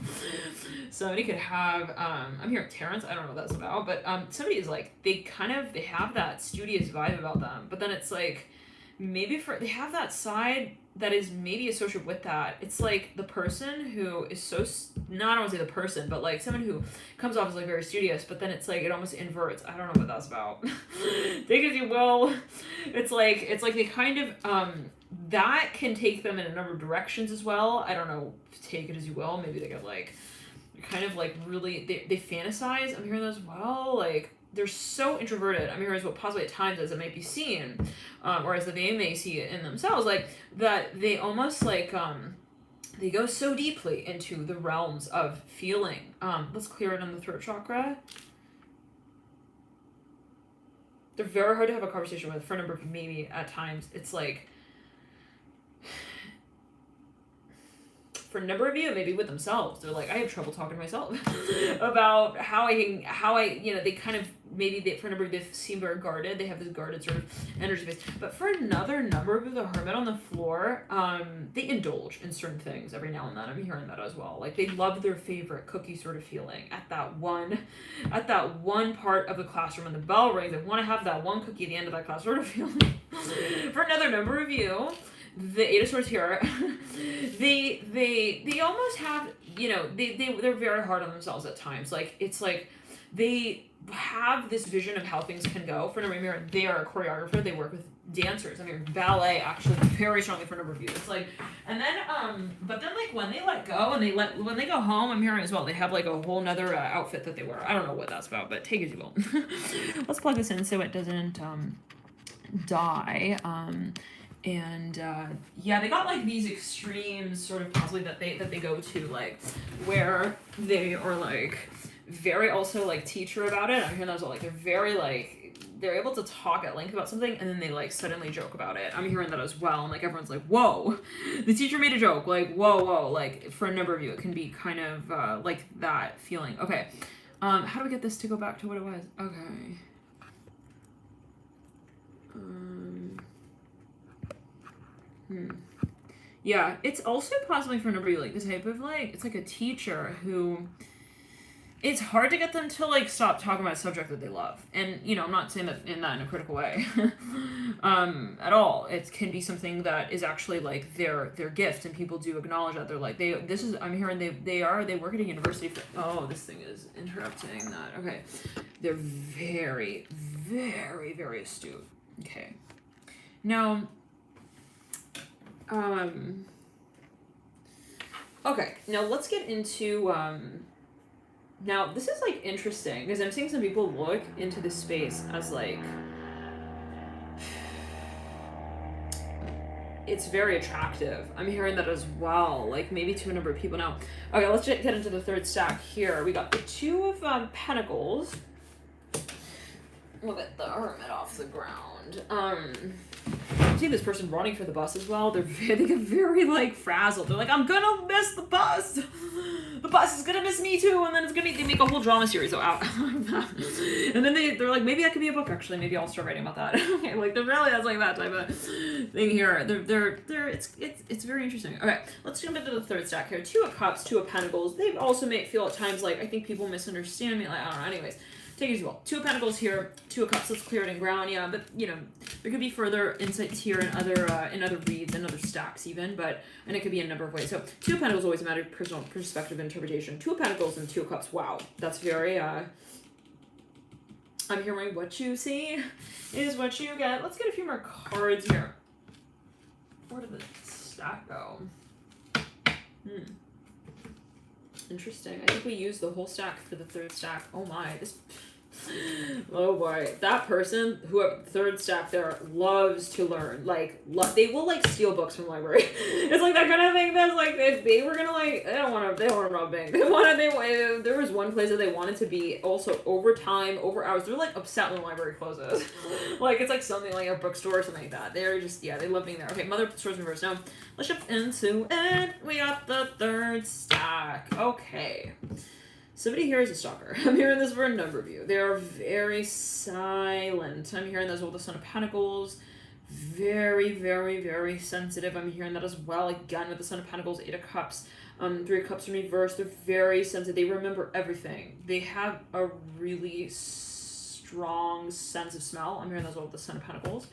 Somebody could have I'm hearing Terrence. I don't know what that's about, but somebody is like they have that studious vibe about them, but then it's like maybe they have that side that is maybe associated with that. It's like the person who is so, not I don't want to say the person, but like someone who comes off as like very studious, but then it's like it almost inverts. I don't know what that's about. Take it as you will. It's like they kind of that can take them in a number of directions as well. I don't know, take it as you will. Maybe they get like kind of like really they fantasize. I'm hearing that as well. Like they're so introverted. I'm hearing what possibly at times as it might be seen, or as they may see it in themselves, like that they almost like they go so deeply into the realms of feeling. Let's clear it on the throat chakra. They're very hard to have a conversation with for a number of maybe at times. It's like for a number of you, maybe with themselves, they're like, I have trouble talking to myself about how I, you know, they kind of, for a number of you, they seem very guarded. They have this guarded sort of energy base. But for another number of you, the hermit on the floor, they indulge in certain things every now and then. I'm hearing that as well. Like they love their favorite cookie sort of feeling at that one part of the classroom when the bell rings. They want to have that one cookie at the end of that class sort of feeling. For another number of you, the Eight of Swords here, they almost have, you know, they're very hard on themselves at times. Like it's like they have this vision of how things can go. For a number of years, they are a choreographer. They work with dancers. I mean, ballet actually very strongly for a number of years. It's like, and then but then like when they let go and when they go home, I'm hearing as well, they have like a whole nother outfit that they wear. I don't know what that's about, but take it as you will. Let's plug this in so it doesn't die. And yeah, they got like these extremes sort of possibly that they go to, like where they are like very also like teacher about it. I'm hearing those like they're very like they're able to talk at length about something and then they like suddenly joke about it. I'm hearing that as well, and like everyone's like, whoa, the teacher made a joke, like whoa, like for a number of you it can be kind of like that feeling. Okay, how do we get this to go back to what it was? Okay. Yeah, it's also possibly for a number of you like the type of like it's like a teacher who it's hard to get them to like stop talking about a subject that they love. And you know, I'm not saying that in a critical way at all. It can be something that is actually like their gift, and people do acknowledge that. They're like I'm hearing they work at a university for, oh, this thing is interrupting that. Okay. They're very, very, very astute. Okay. Now okay, now let's get into now this is like interesting because I'm seeing some people look into this space as like it's very attractive. I'm hearing that as well, like maybe to a number of people now. Okay, let's get into the third stack here. We got the Two of Pentacles. We'll get the Hermit off the ground. I see this person running for the bus as well. They get very like frazzled. They're like, I'm gonna miss the bus. The bus is gonna miss me too, and then they make a whole drama series out. And then they're like, maybe that could be a book actually. Maybe I'll start writing about that. Okay, like they're really that's like that type of thing here. They're it's very interesting. Okay, let's jump into the third stack here. Two of Cups, Two of Pentacles. They also may feel at times like I think people misunderstand me. Like I don't know. Anyways. Take it as well. Two of Pentacles here, Two of Cups. Let's clear it in ground. Yeah, but you know there could be further insights here in other reads and other stacks even. And it could be in a number of ways. So Two of Pentacles always matter personal perspective interpretation. Two of Pentacles and Two of Cups. Wow, that's very. I'm hearing what you see is what you get. Let's get a few more cards here. Where did the stack go? Interesting. I think we used the whole stack for the third stack. Oh my, oh boy, that person who third stack there loves to learn. Like, they will like steal books from the library. It's like that kind of thing. That's like if they were gonna like, they don't want to rob bank. There was one place that they wanted to be also over time, over hours. They're like upset when the library closes. Like it's like something like a bookstore or something like that. They're just they love being there. Okay, Mother of Swords reverse now. Let's jump into it. We got the third stack. Okay. Somebody here is a stalker. I'm hearing this for a number of you. They are very silent. I'm hearing this with the Son of Pentacles. Very, very, very sensitive. I'm hearing that as well. Again, with the Son of Pentacles, Eight of Cups, Three of Cups in reverse. They're very sensitive. They remember everything. They have a really strong sense of smell. I'm hearing that as well with the Son of Pentacles.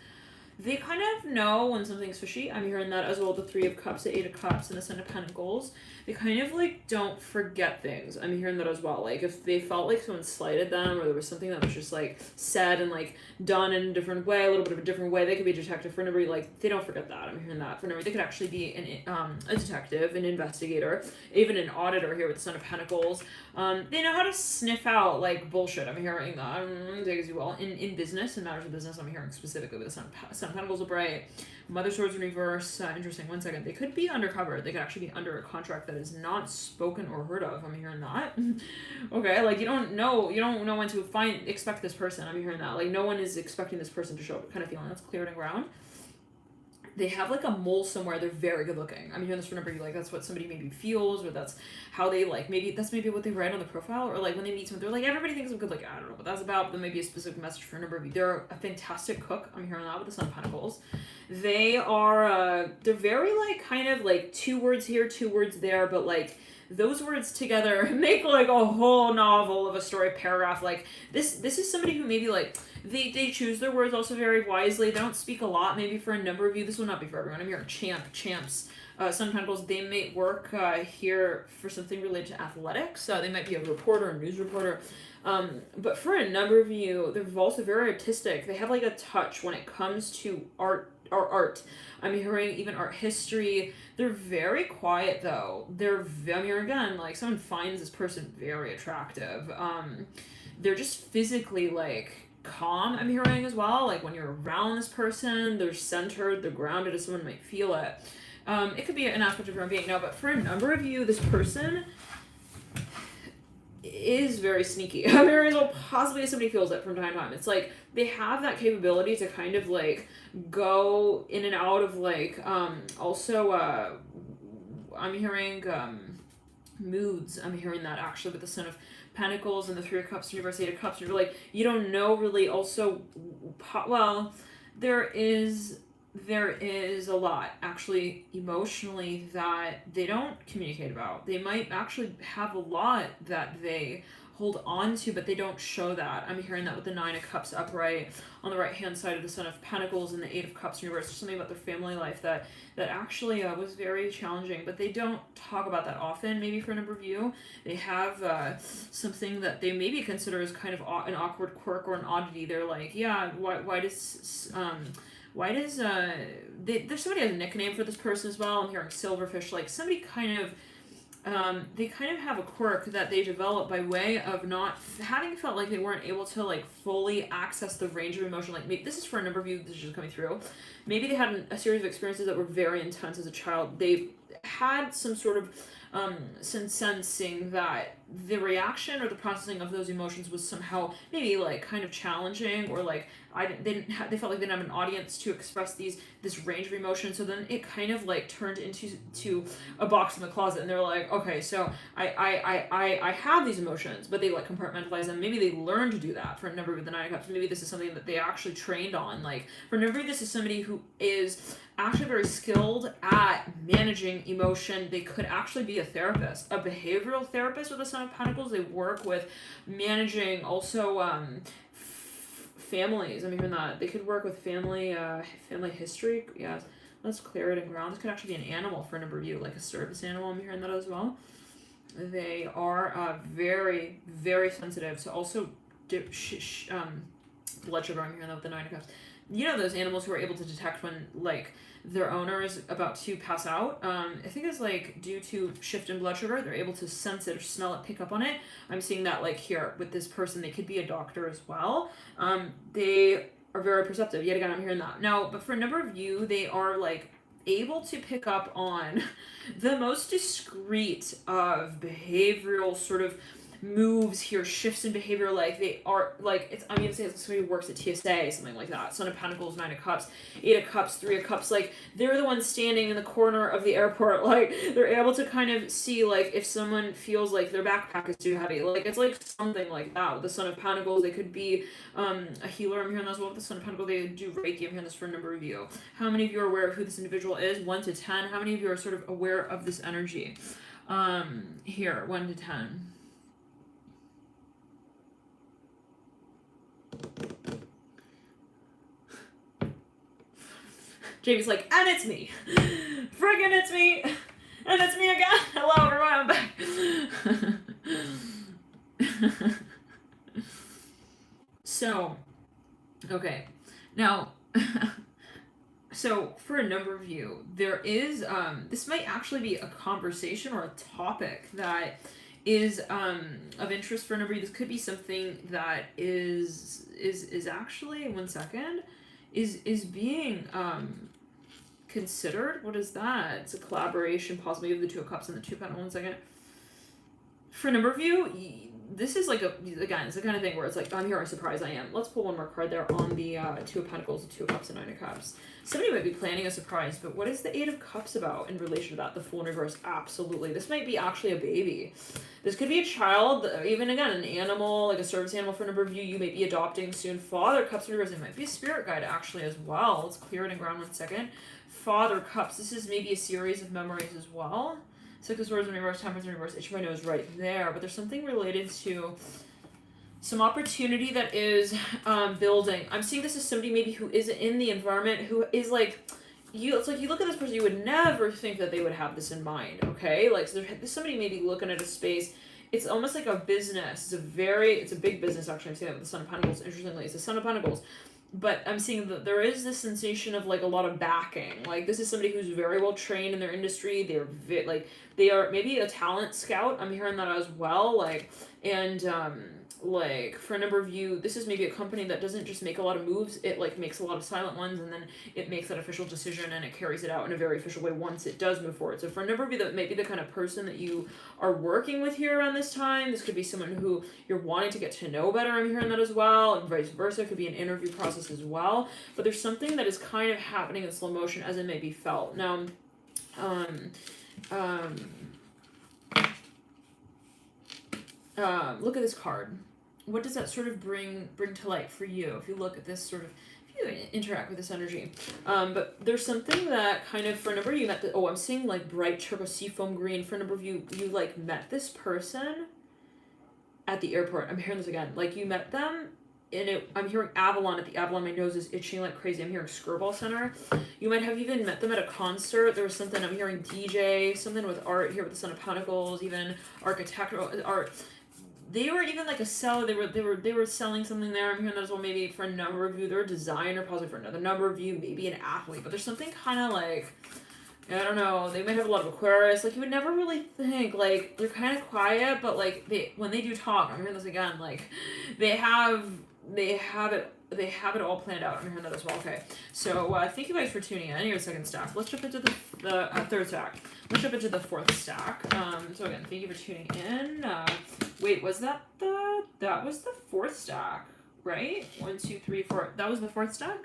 They kind of know when something's fishy. I'm hearing that as well with the Three of Cups, the Eight of Cups, and the Son of Pentacles. They kind of like don't forget things. I'm hearing that as well. Like if they felt like someone slighted them or there was something that was just like said and like done in a different way, a little bit of a different way, they could be a detective. For nobody, like they don't forget that. I'm hearing that. For nobody, they could actually be a detective, an investigator, even an auditor here with the Son of Pentacles. They know how to sniff out like bullshit. I'm hearing that. Take as you will. In business, in matters of business, I'm hearing specifically with the Son of Pentacles upright. Mother Swords in reverse. Interesting. One second. They could be undercover. They could actually be under a contract that is not spoken or heard of. I'm hearing that. Okay, like you don't know when to expect this person. I'm hearing that. Like no one is expecting this person to show up. Kind of feeling that's cleared and ground. They have like a mole somewhere. They're very good looking. I'm hearing this for a number of you. Like that's what somebody maybe feels, or that's how they like. Maybe that's what they write on the profile, or like when they meet someone, they're like everybody thinks I'm good. Like I don't know what that's about. But there may be a specific message for a number of you. They're a fantastic cook. I'm hearing that with the Son of Pentacles. They are. They're very like kind of like 2 words here, 2 words there, but like. Those words together make like a whole novel of a story paragraph. Like this is somebody who maybe like they choose their words also very wisely. They don't speak a lot. Maybe for a number of you, this will not be for everyone. I'm hearing champs. Son of Pentacles, they may work here for something related to athletics. They might be a reporter, a news reporter. But for a number of you, they're also very artistic. They have like a touch when it comes to art or art. I'm hearing even art history. They're very quiet though. I'm hearing again, like someone finds this person very attractive. They're just physically like calm, I'm hearing as well. Like when you're around this person, they're centered, they're grounded, as someone might feel it. It could be an aspect of your own being. No, but for a number of you, this person is very sneaky. I'm very as well possibly somebody feels it from time to time. It's like they have that capability to kind of like go in and out of like also I'm hearing moods. I'm hearing that actually with the Son of Pentacles and the Three of Cups and Reverse, Eight of Cups. You're like, you don't know really also, well, there is a lot actually emotionally that they don't communicate about. They might actually have a lot that they hold on to, but they don't show that. I'm hearing that with the Nine of Cups upright on the right hand side of the Son of Pentacles and the Eight of Cups in reverse. There's something about their family life that actually was very challenging, but they don't talk about that often. Maybe for a number of you, they have something that they maybe consider as kind of an awkward quirk or an oddity. They're like, yeah, why does there's somebody has a nickname for this person as well. I'm hearing silverfish, like somebody kind of they kind of have a quirk that they develop by way of not having felt like they weren't able to like fully access the range of emotion. Like maybe this is for a number of you, this is just coming through. Maybe they had a series of experiences that were very intense as a child. They've had some sort of sensing that the reaction or the processing of those emotions was somehow maybe like kind of challenging, or like they felt like they didn't have an audience to express this range of emotion. So then it kind of like turned into a box in the closet, and they're like, okay, so I have these emotions, but they like compartmentalize them. Maybe they learned to do that for a number of the Nine of Cups. Maybe this is something that they actually trained on. Like for a number of this is somebody who is actually very skilled at managing emotion. They could actually be a therapist, a behavioral therapist with the Son of Pentacles. They work with managing also families. I'm hearing that they could work with family history. Yeah, let's clear it and ground. This could actually be an animal for a number of you, like a service animal. I'm hearing that as well. They are very, very sensitive to also blood sugar. I'm hearing that with the Nine of Cups. You know those animals who are able to detect when like their owner is about to pass out. I think it's like due to shift in blood sugar, they're able to sense it or smell it, pick up on it. I'm seeing that like here with this person. They could be a doctor as well. They are very perceptive. Yet again, I'm hearing that. Now, but for a number of you, they are like able to pick up on the most discreet of behavioral sort of moves here, shifts in behavior. Like they are like, it's, I'm gonna say it's somebody who works at TSA, something like that. Son of Pentacles, Nine of Cups, Eight of Cups, Three of Cups. Like they're the ones standing in the corner of the airport. Like they're able to kind of see like if someone feels like their backpack is too heavy. Like it's like something like that. With the Son of Pentacles, they could be a healer. I'm hearing that as well. With the Son of Pentacles, they do Reiki. I'm hearing this for a number of you. How many of you are aware of who this individual is? 1 to 10. How many of you are sort of aware of this energy? Here, 1 to 10. Jamie's like, and it's me. Friggin' it's me. And it's me again. Hello, everyone. I'm back. So, okay. Now, so for a number of you, there is, this might actually be a conversation or a topic that is of interest for a number of you. This could be something that is actually, 1 second, is being considered. What is that? It's a collaboration possibly of the Two of Cups and the Two of Pentacles. 1 second. For a number of you, this is like again, it's the kind of thing where it's like, I'm here, I'm surprised I am. Let's pull one more card there on the Two of Pentacles, the Two of Cups, and Nine of Cups. Somebody might be planning a surprise, but what is the Eight of Cups about in relation to that? The Fool in reverse, absolutely. This might be actually a baby. This could be a child, even again, an animal, like a service animal for a number of you. You may be adopting soon. Father Cups in reverse, it might be a spirit guide actually as well. Let's clear it and ground 1 second. Father Cups, this is maybe a series of memories as well. Six of Swords in reverse, Temperance in reverse, itch my nose right there. But there's something related to some opportunity that is building. I'm seeing this as somebody maybe who is in the environment, who is like it's like you look at this person, you would never think that they would have this in mind, okay? Like, so there's somebody maybe looking at a space. It's almost like a business. It's a big business, actually. I'm seeing that with the Son of Pentacles. Interestingly, it's the Son of Pentacles. But I'm seeing that there is this sensation of, like, a lot of backing. Like, this is somebody who's very well trained in their industry. They are maybe a talent scout. I'm hearing that as well. Like, and, like, for a number of you, this is maybe a company that doesn't just make a lot of moves. It, like, makes a lot of silent ones, and then it makes that official decision, and it carries it out in a very official way once it does move forward. So for a number of you, that may be the kind of person that you are working with here around this time. This could be someone who you're wanting to get to know better. I'm hearing that as well, and vice versa. It could be an interview process as well. But there's something that is kind of happening in slow motion as it may be felt. Now, look at this card. What does that sort of bring to light for you if you look at this sort of, if you interact with this energy? But there's something that kind of, for a number of you, met the, I'm seeing like bright turquoise seafoam green. For a number of you, you like met this person at the airport. I'm hearing this again. Like, you met them, and I'm hearing Avalon at the Avalon. My nose is itching like crazy. I'm hearing Skirball Center. You might have even met them at a concert. There was something, I'm hearing DJ, something with art here with the Son of Pentacles, even architectural art. They were even like a seller. They were selling something there. I'm hearing that as well. Maybe for a number of you, they're a designer. Possibly for another number of you, maybe an athlete. But there's something kind of like, I don't know. They might have a lot of Aquarius. Like, you would never really think, like, they're kind of quiet, but like when they do talk, I'm hearing this again. Like, they have it all planned out. I'm hearing that as well. Okay, so thank you guys for tuning in. Here's second stack. Let's jump into the third stack. Let's jump into the fourth stack. So again, thank you for tuning in. Wait, was that was the fourth stack, right? 1, 2, 3, 4. That was the fourth stack?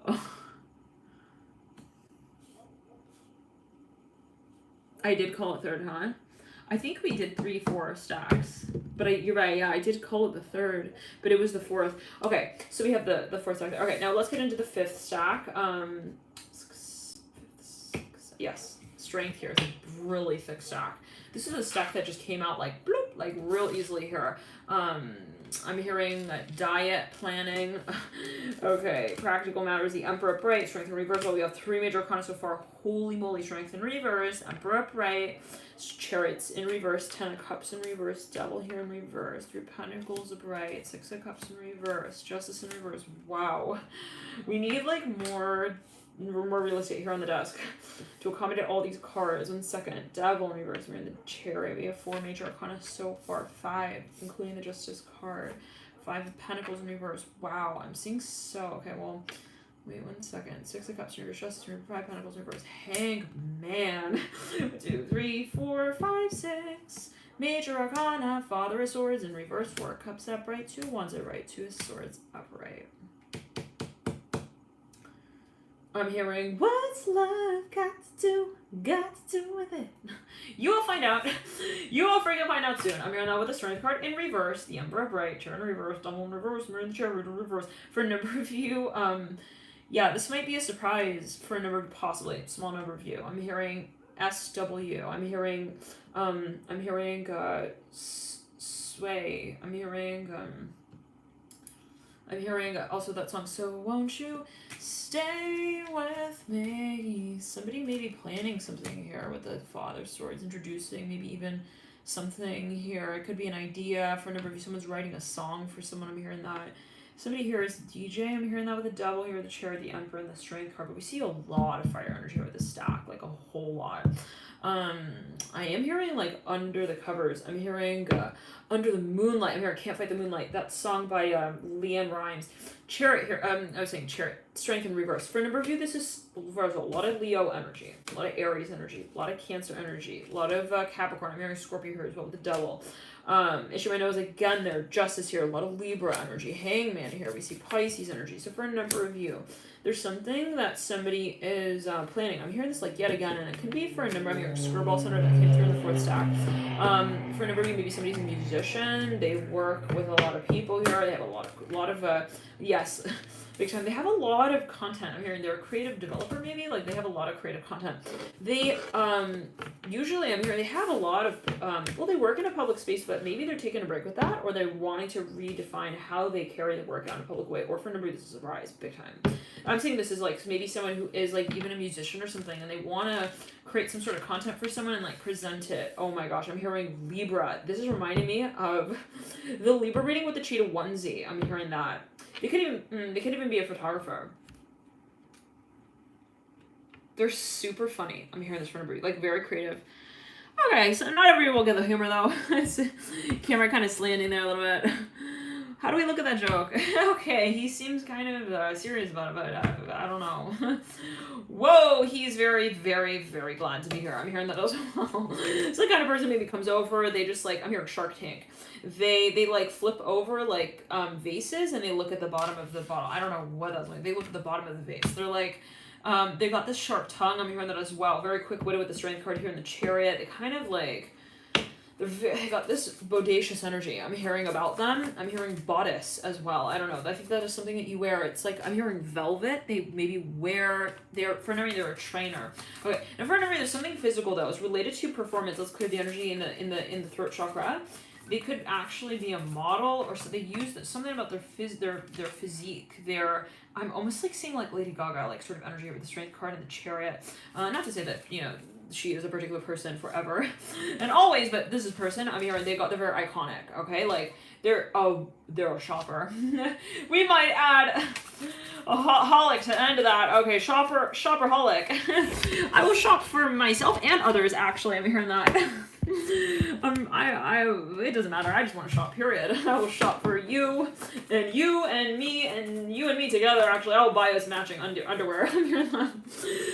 Oh. I did call it third, huh? I think we did 3, 4 stacks. But you're right, yeah, I did call it the third, but it was the fourth. Okay, so we have the fourth stack. Okay, now let's get into the fifth stack. Yes, strength here. It's a really thick stack. This is a stack that just came out like bloop, like real easily here. I'm hearing diet, planning. Okay, practical matters, the Emperor upright, strength in reverse. Well, we have 3 major arcana so far. Holy moly, strength in reverse, Emperor upright, chariots in reverse, 10 of cups in reverse, devil here in reverse, 3 pentacles upright, 6 of cups in reverse, justice in reverse. Wow, we need like more real estate here on the desk to accommodate all these cards. 1 second. Devil in reverse. We're in the chariot. We have 4 major arcana so far. 5, including the justice card. 5 of pentacles in reverse. Wow, I'm seeing so. Okay, well, wait 1 second. 6 of cups in reverse. Justice in reverse. 5 pentacles in reverse. Hangman. 2, 3, 4, 5, 6. Major arcana. Father of swords in reverse. 4 cups upright. 2 wands upright. 2 of swords upright. I'm hearing, what's love got to do with it? You will find out. You will freaking find out soon. I'm hearing that with the strength card in reverse, the Emperor upright, chair in reverse, double in reverse, mirror in the chair in reverse. For a number of you, yeah, this might be a surprise for a number of, possibly, small number of you. I'm hearing SW. I'm hearing sway. I'm hearing also that song, So Won't You Stay With Me? Somebody may be planning something here with the Father Swords, introducing maybe even something here. It could be an idea for a number of you. Someone's writing a song for someone. I'm hearing that. Somebody here is DJ. I'm hearing that with the Devil here, the Chair, the Emperor, and the Strength card. But we see a lot of fire energy here with this stack, like a whole lot. I am hearing like under the covers. I'm hearing under the moonlight. I'm hearing Can't Fight the Moonlight. That song by Leanne Rimes. Chariot here. I was saying Chariot. Strength in reverse. For a number of you, this is a lot of Leo energy, a lot of Aries energy, a lot of Cancer energy, a lot of Capricorn. I'm hearing Scorpio here as well with the Devil. Issue my nose again there. Justice here. A lot of Libra energy. Hangman here. We see Pisces energy. So for a number of you, there's something that somebody is planning. I'm hearing this like yet again, and it can be for a number of you. Skirball Center that came through in the fourth stack. For a number of you, maybe somebody's a musician. They work with a lot of people here. They have a lot of yes, big time. They have a lot of content. I'm hearing they're a creative developer, maybe, like they have a lot of creative content. They usually I'm hearing they have a lot of well, they work in a public space, but maybe they're taking a break with that, or they're wanting to redefine how they carry the work out in a public way, or for a number of this is a surprise, big time. I'm saying this is like maybe someone who is like even a musician or something, and they want to create some sort of content for someone and like present it. Oh my gosh, I'm hearing Libra. This is reminding me of the Libra reading with the cheetah onesie. I'm hearing that. They could even be a photographer. They're super funny. I'm hearing this from everybody. Like very creative. Okay, so not everyone will get the humor though. Camera kind of slanting there a little bit. How do we look at that joke? Okay, he seems kind of serious about it, but I don't know. Whoa, he's very, very, very glad to be here. I'm hearing that as well. It's the kind of person maybe comes over, they just like, I'm hearing Shark Tank. They like flip over like vases and they look at the bottom of the bottle. I don't know what that's like. They look at the bottom of the vase. They're like, they got this sharp tongue. I'm hearing that as well. Very quick-witted with the strength card here in the Chariot. They kind of like, they got this bodacious energy. I'm hearing about them. I'm hearing bodice as well. I don't know. I think that is something that you wear. It's like, I'm hearing velvet. They maybe wear, for another they're a trainer. Okay, and for another there's something physical though. It's related to performance. Let's clear the energy in the throat chakra. They could actually be a model, or so they use something about their physique. I'm almost like seeing like Lady Gaga, like sort of energy with the strength card and the Chariot. Not to say that, you know, she is a particular person forever and always, but this is person. I mean, they're very iconic. Okay, like they're a shopper. We might add a holic to the end of that. Okay, shopperholic. I will shop for myself and others. Actually, I'm hearing that. It doesn't matter. I just want to shop. Period. I will shop for you and me and you and me together. Actually, I will buy us matching underwear. I'm hearing that.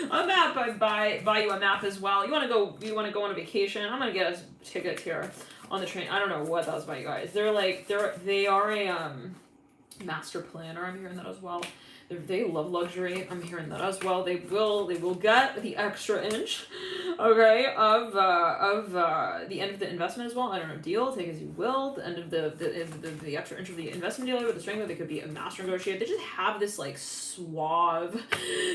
A map. I buy you a map as well. You want to go on a vacation? I'm gonna get us tickets here on the train. I don't know what that was about, you guys. They are a master planner. I'm hearing that as well. They love luxury. I'm hearing that as well. They will get the extra inch, okay, of the end of the investment as well. I don't know, deal, take as you will. The end of the extra inch of the investment deal with the strength. They could be a master negotiator. They just have this like suave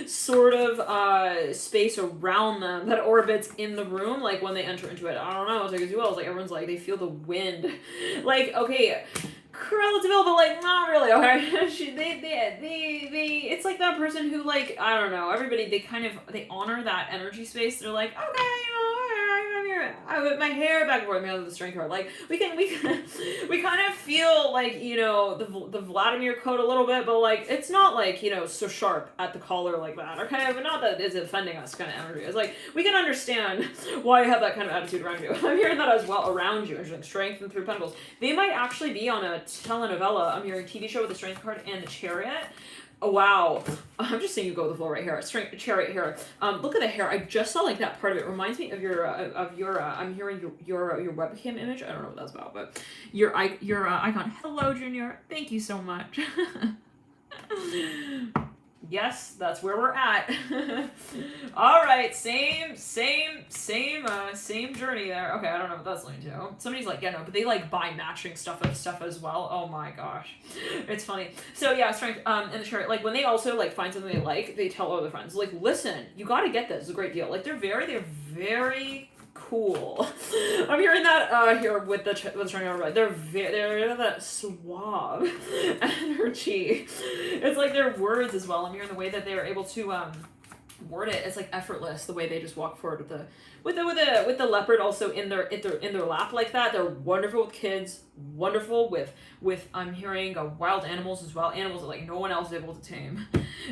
sort of space around them that orbits in the room. Like when they enter into it, I don't know, take as you will. It's like everyone's like they feel the wind, like okay. Relative, but like not really. Okay, they it's like that person who like I don't know. Everybody they honor that energy space. They're like okay, you know, I'm here. I whip my hair back and forth. The strength card. Like we kind of feel like you know the Vladimir code a little bit, but like it's not like you know so sharp at the collar like that. Okay, but not that it's offending us kind of energy. It's like we can understand why you have that kind of attitude around you. I'm hearing that as well around you. Like strength and 3 pentacles. They might actually be on a telenovela. I'm hearing TV show with the strength card and the Chariot. Oh wow, I'm just saying you go with the flow right here. Strength Chariot here. Look at the hair. I just saw like that part of it. Reminds me of your I'm hearing your webcam image. I don't know what that's about, but your icon. Hello, Junior. Thank you so much. Yes, that's where we're at. All right, same journey there. Okay, I don't know what that's linked to. Somebody's like, yeah, no, but they like buy matching stuff as well. Oh my gosh, it's funny. So yeah, strength and the Chariot. Like when they also like find something they like, they tell other friends, like, listen, you got to get this. It's a great deal. Like they're very cool. I'm hearing that here with the strength over. They're that suave energy. It's like their words as well. I'm hearing the way that they are able to word it. It's like effortless the way they just walk forward with the leopard also in their lap like that. They're wonderful with kids. Wonderful with I'm hearing wild animals as well. Animals that like no one else is able to tame.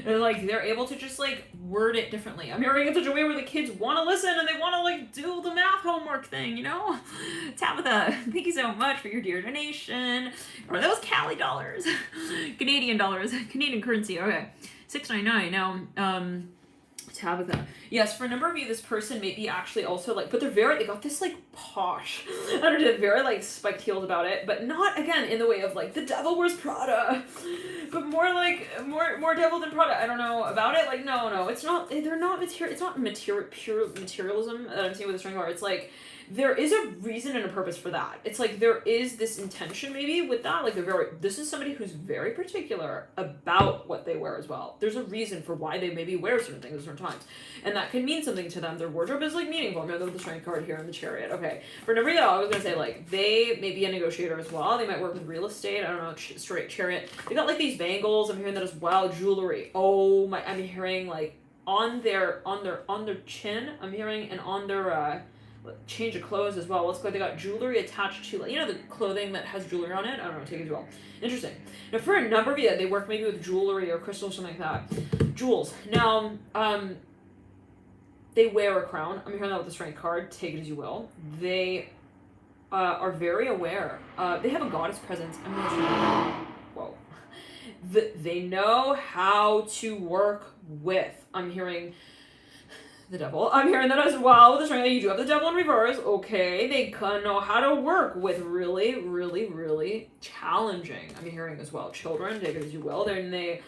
And like they're able to just like word it differently. I'm hearing in such a way where the kids want to listen and they want to like do the math homework thing, you know? Tabitha, thank you so much for your dear donation. Or those Cali dollars. Canadian dollars. Canadian currency. Okay. $6.99. Now, Tabitha. Yes, for a number of you, this person may be actually also like, but they got this like posh energy, very like spiked heels about it, but not again in the way of like the devil wears Prada, but more like more devil than Prada. I don't know about it. Like no, it's not. They're not material. It's not pure materialism that I'm seeing with the string card. It's like there is a reason and a purpose for that. It's like there is this intention maybe with that, like this is somebody who's very particular about what they wear as well. There's a reason for why they maybe wear certain things at certain times, and that can mean something to them. Their wardrobe is like meaningful. I'm gonna go with the Strength card here in the Chariot. Okay, for number 8, I was gonna say like they may be a negotiator as well. They might work with real estate. I don't know, straight Chariot. They got like these bangles. I'm hearing that as well. Jewelry. Oh my, I'm hearing like on their chin. I'm hearing, and on their change of clothes as well. Let's go. They got jewelry attached to, you know, the clothing that has jewelry on it. I don't know. Take it as well. Interesting. Now, for a number of you, they work maybe with jewelry or crystals, something like that. Jewels. Now, they wear a crown. I'm hearing that with the Strength card. Take it as you will. They are very aware. They have a goddess presence. I'm gonna say, whoa. They know how to work with. I'm hearing the devil. I'm hearing that as well with the Strength. You do have the devil in reverse. Okay, they know how to work with really, really, really challenging. I'm hearing as well. Children, take it as you will. They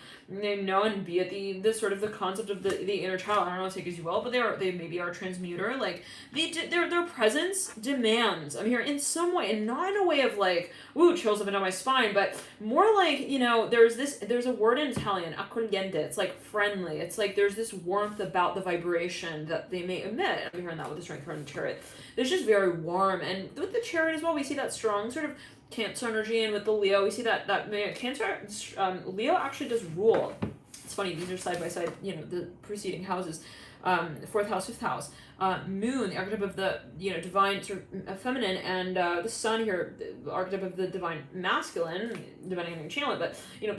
know and be at the sort of the concept of the inner child. I don't know, take it as you will, but they maybe are a transmuter. Like their presence demands. I'm hearing in some way, and not in a way of like, ooh, chills up and down my spine, but more like, you know, there's a word in Italian, accogliente. It's like friendly. It's like there's this warmth about the vibration that they may emit. I'm hearing that with the Strength card and Chariot. It's just very warm, and with the Chariot as well, we see that strong sort of Cancer energy, and with the Leo, we see that Cancer, Leo actually does rule. It's funny, these are side by side, you know, the preceding houses, 4th house, 5th house. Moon, the archetype of the, you know, divine sort of feminine, and the sun here, the archetype of the divine masculine, depending on your channel, but, you know,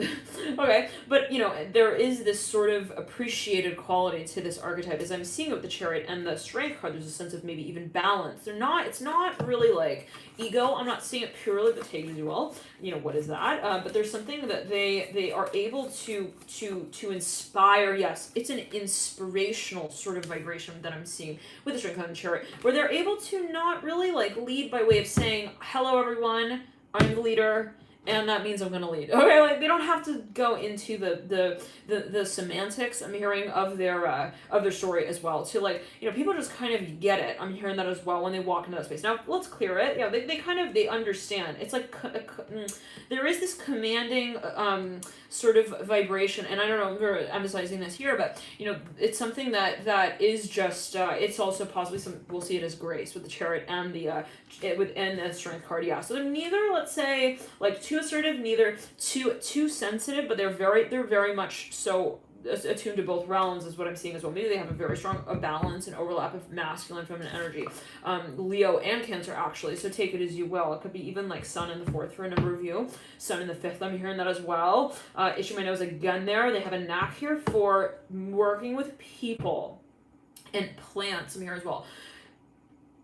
okay, but, you know, there is this sort of appreciated quality to this archetype. As I'm seeing it with the Chariot and the Strength card, there's a sense of maybe even balance. It's not really like ego. I'm not seeing it purely, but take it as you will. You know, what is that? But there's something that they are able to inspire. Yes, it's an inspirational sort of vibration that I'm seeing with the Strength card and Chariot, where they're able to not really like lead by way of saying, hello everyone, I'm the leader, and that means I'm gonna lead. Okay, like they don't have to go into the semantics, I'm hearing, of their story as well. To like, you know, people just kind of get it. I'm hearing that as well when they walk into that space. Now let's clear it. Yeah, they understand. It's like there is this commanding sort of vibration, and I don't know if we're emphasizing this here, but you know, it's something that is just it's also possibly we'll see it as grace with the Chariot and the within the Strength card. Yeah, so they're neither, let's say, like too assertive, neither too sensitive, but they're very much so attuned to both realms is what I'm seeing as well. Maybe they have a very strong balance and overlap of masculine and feminine energy. Leo and Cancer actually, so take it as you will. It could be even like Sun in the 4th for a number of you. Sun in the 5th, I'm hearing that as well. Issue my nose again there. They have a knack here for working with people and plants, I'm hearing as well.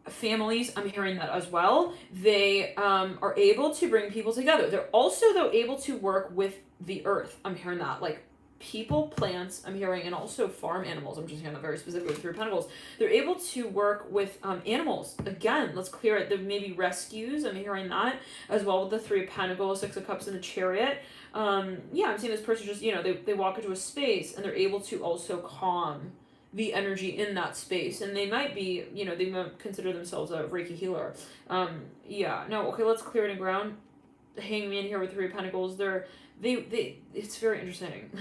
Families, I'm hearing that as well. They are able to bring people together. They're also, though, able to work with the earth. I'm hearing that, like people, plants, I'm hearing, and also farm animals. I'm just hearing that very specifically with 3 of Pentacles. They're able to work with animals. Again, let's clear it. There may be rescues. I'm hearing that as well with the 3 of Pentacles, 6 of Cups, and the Chariot. Yeah, I'm seeing this person just, you know, they walk into a space and they're able to also calm the energy in that space, and they might be, you know, they might consider themselves a Reiki healer. Yeah, no, okay, let's clear it and ground. Hangman here with 3 of Pentacles, they it's very interesting.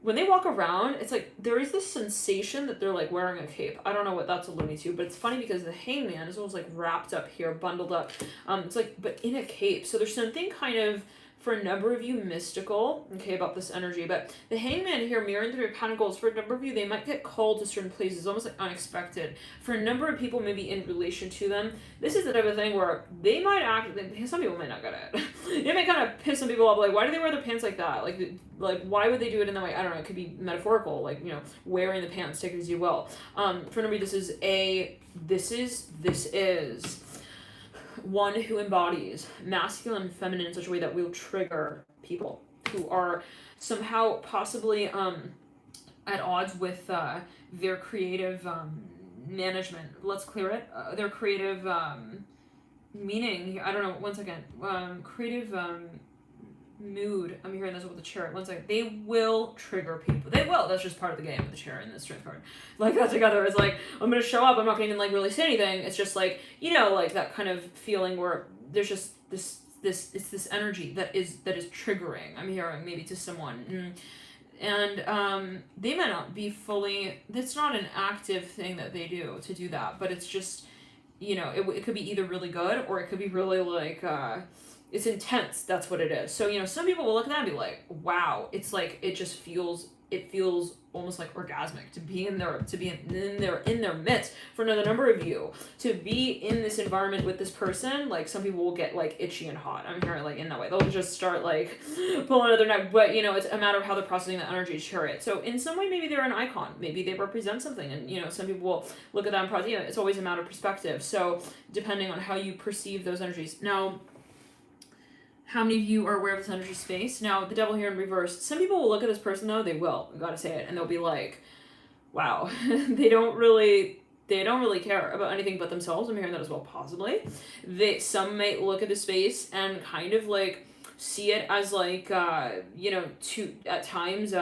When they walk around, it's like there is this sensation that they're like wearing a cape. I don't know what that's alluding to, but it's funny because the Hangman is almost like wrapped up here, bundled up. It's like, but in a cape. So there's something kind of, for a number of you, mystical, okay, about this energy. But the Hangman here, mirroring 3 of Pentacles, for a number of you, they might get called to certain places, almost like unexpected. For a number of people, maybe in relation to them, this is the type of thing where they might act, some people might not get it. It might kind of piss some people off, like, why do they wear their pants like that? Like, why would they do it in that way? I don't know, it could be metaphorical, like, you know, wearing the pants, take it as you will. For a number of you, this is one who embodies masculine and feminine in such a way that will trigger people who are somehow possibly at odds with their creative management. Let's clear it. Their creative meaning. I don't know. One second. Creative mood. I'm hearing this with the Chariot. One second. They will trigger people. They will. That's just part of the game with the Chariot and the Strength card. Like, that together is like, I'm going to show up. I'm not going to even, like, really say anything. It's just like, you know, like that kind of feeling where there's just it's this energy that is triggering. I'm hearing maybe to someone. And they might not be fully, that's not an active thing that they do to do that, but it's just, you know, it could be either really good or it could be really like, it's intense. That's what it is. So, you know, some people will look at that and be like, wow, it's like, it feels almost like orgasmic to be in their midst. For another number of you, to be in this environment with this person, like some people will get like itchy and hot. I'm hearing like in that way. They'll just start like pulling at their neck, but you know, it's a matter of how they're processing the energy. Chariot. So in some way, maybe they're an icon. Maybe they represent something, and you know, some people will look at that and process. You know, it's always a matter of perspective. So depending on how you perceive those energies. Now, how many of you are aware of this energy space? Now, the Devil here in reverse. Some people will look at this person, though. They will. I gotta say it. And they'll be like, wow. they don't really care about anything but themselves. I'm hearing that as well, possibly. Some may look at the space and kind of like see it as like, you know, at times,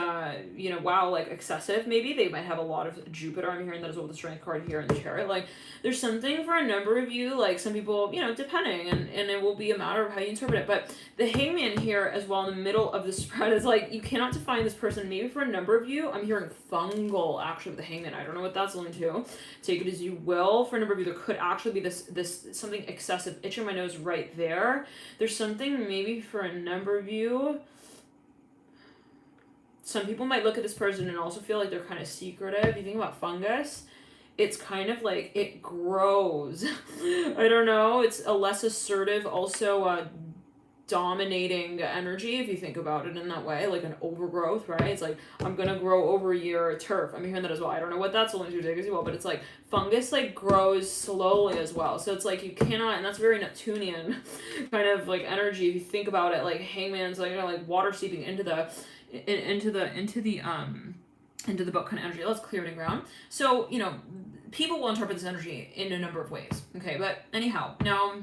you know, wow, like excessive maybe. They might have a lot of Jupiter. I'm hearing that as well with the Strength card here in the Chariot. Like, there's something for a number of you, like some people, you know, depending, and it will be a matter of how you interpret it. But the Hangman here as well in the middle of the spread is like, you cannot define this person. Maybe for a number of you, I'm hearing fungal actually with the Hangman. I don't know what that's linked to. Take it as you will. For a number of you, there could actually be this something excessive. Itching my nose right there. There's something maybe for a number of you. Some people might look at this person and also feel like they're kind of secretive. You think about fungus, it's kind of like it grows. I don't know. It's a less assertive, also dominating energy if you think about it in that way, like an overgrowth, right? It's like, I'm gonna grow over your turf. I'm hearing that as well. I don't know what that's only to take as well, but it's like fungus like grows slowly as well. So it's like you cannot, and that's very Neptunian kind of like energy if you think about it. Like Hangman's like, you know, like water seeping into the boat kind of energy. Let's clear it in ground. So, you know, people will interpret this energy in a number of ways. Okay, but anyhow, now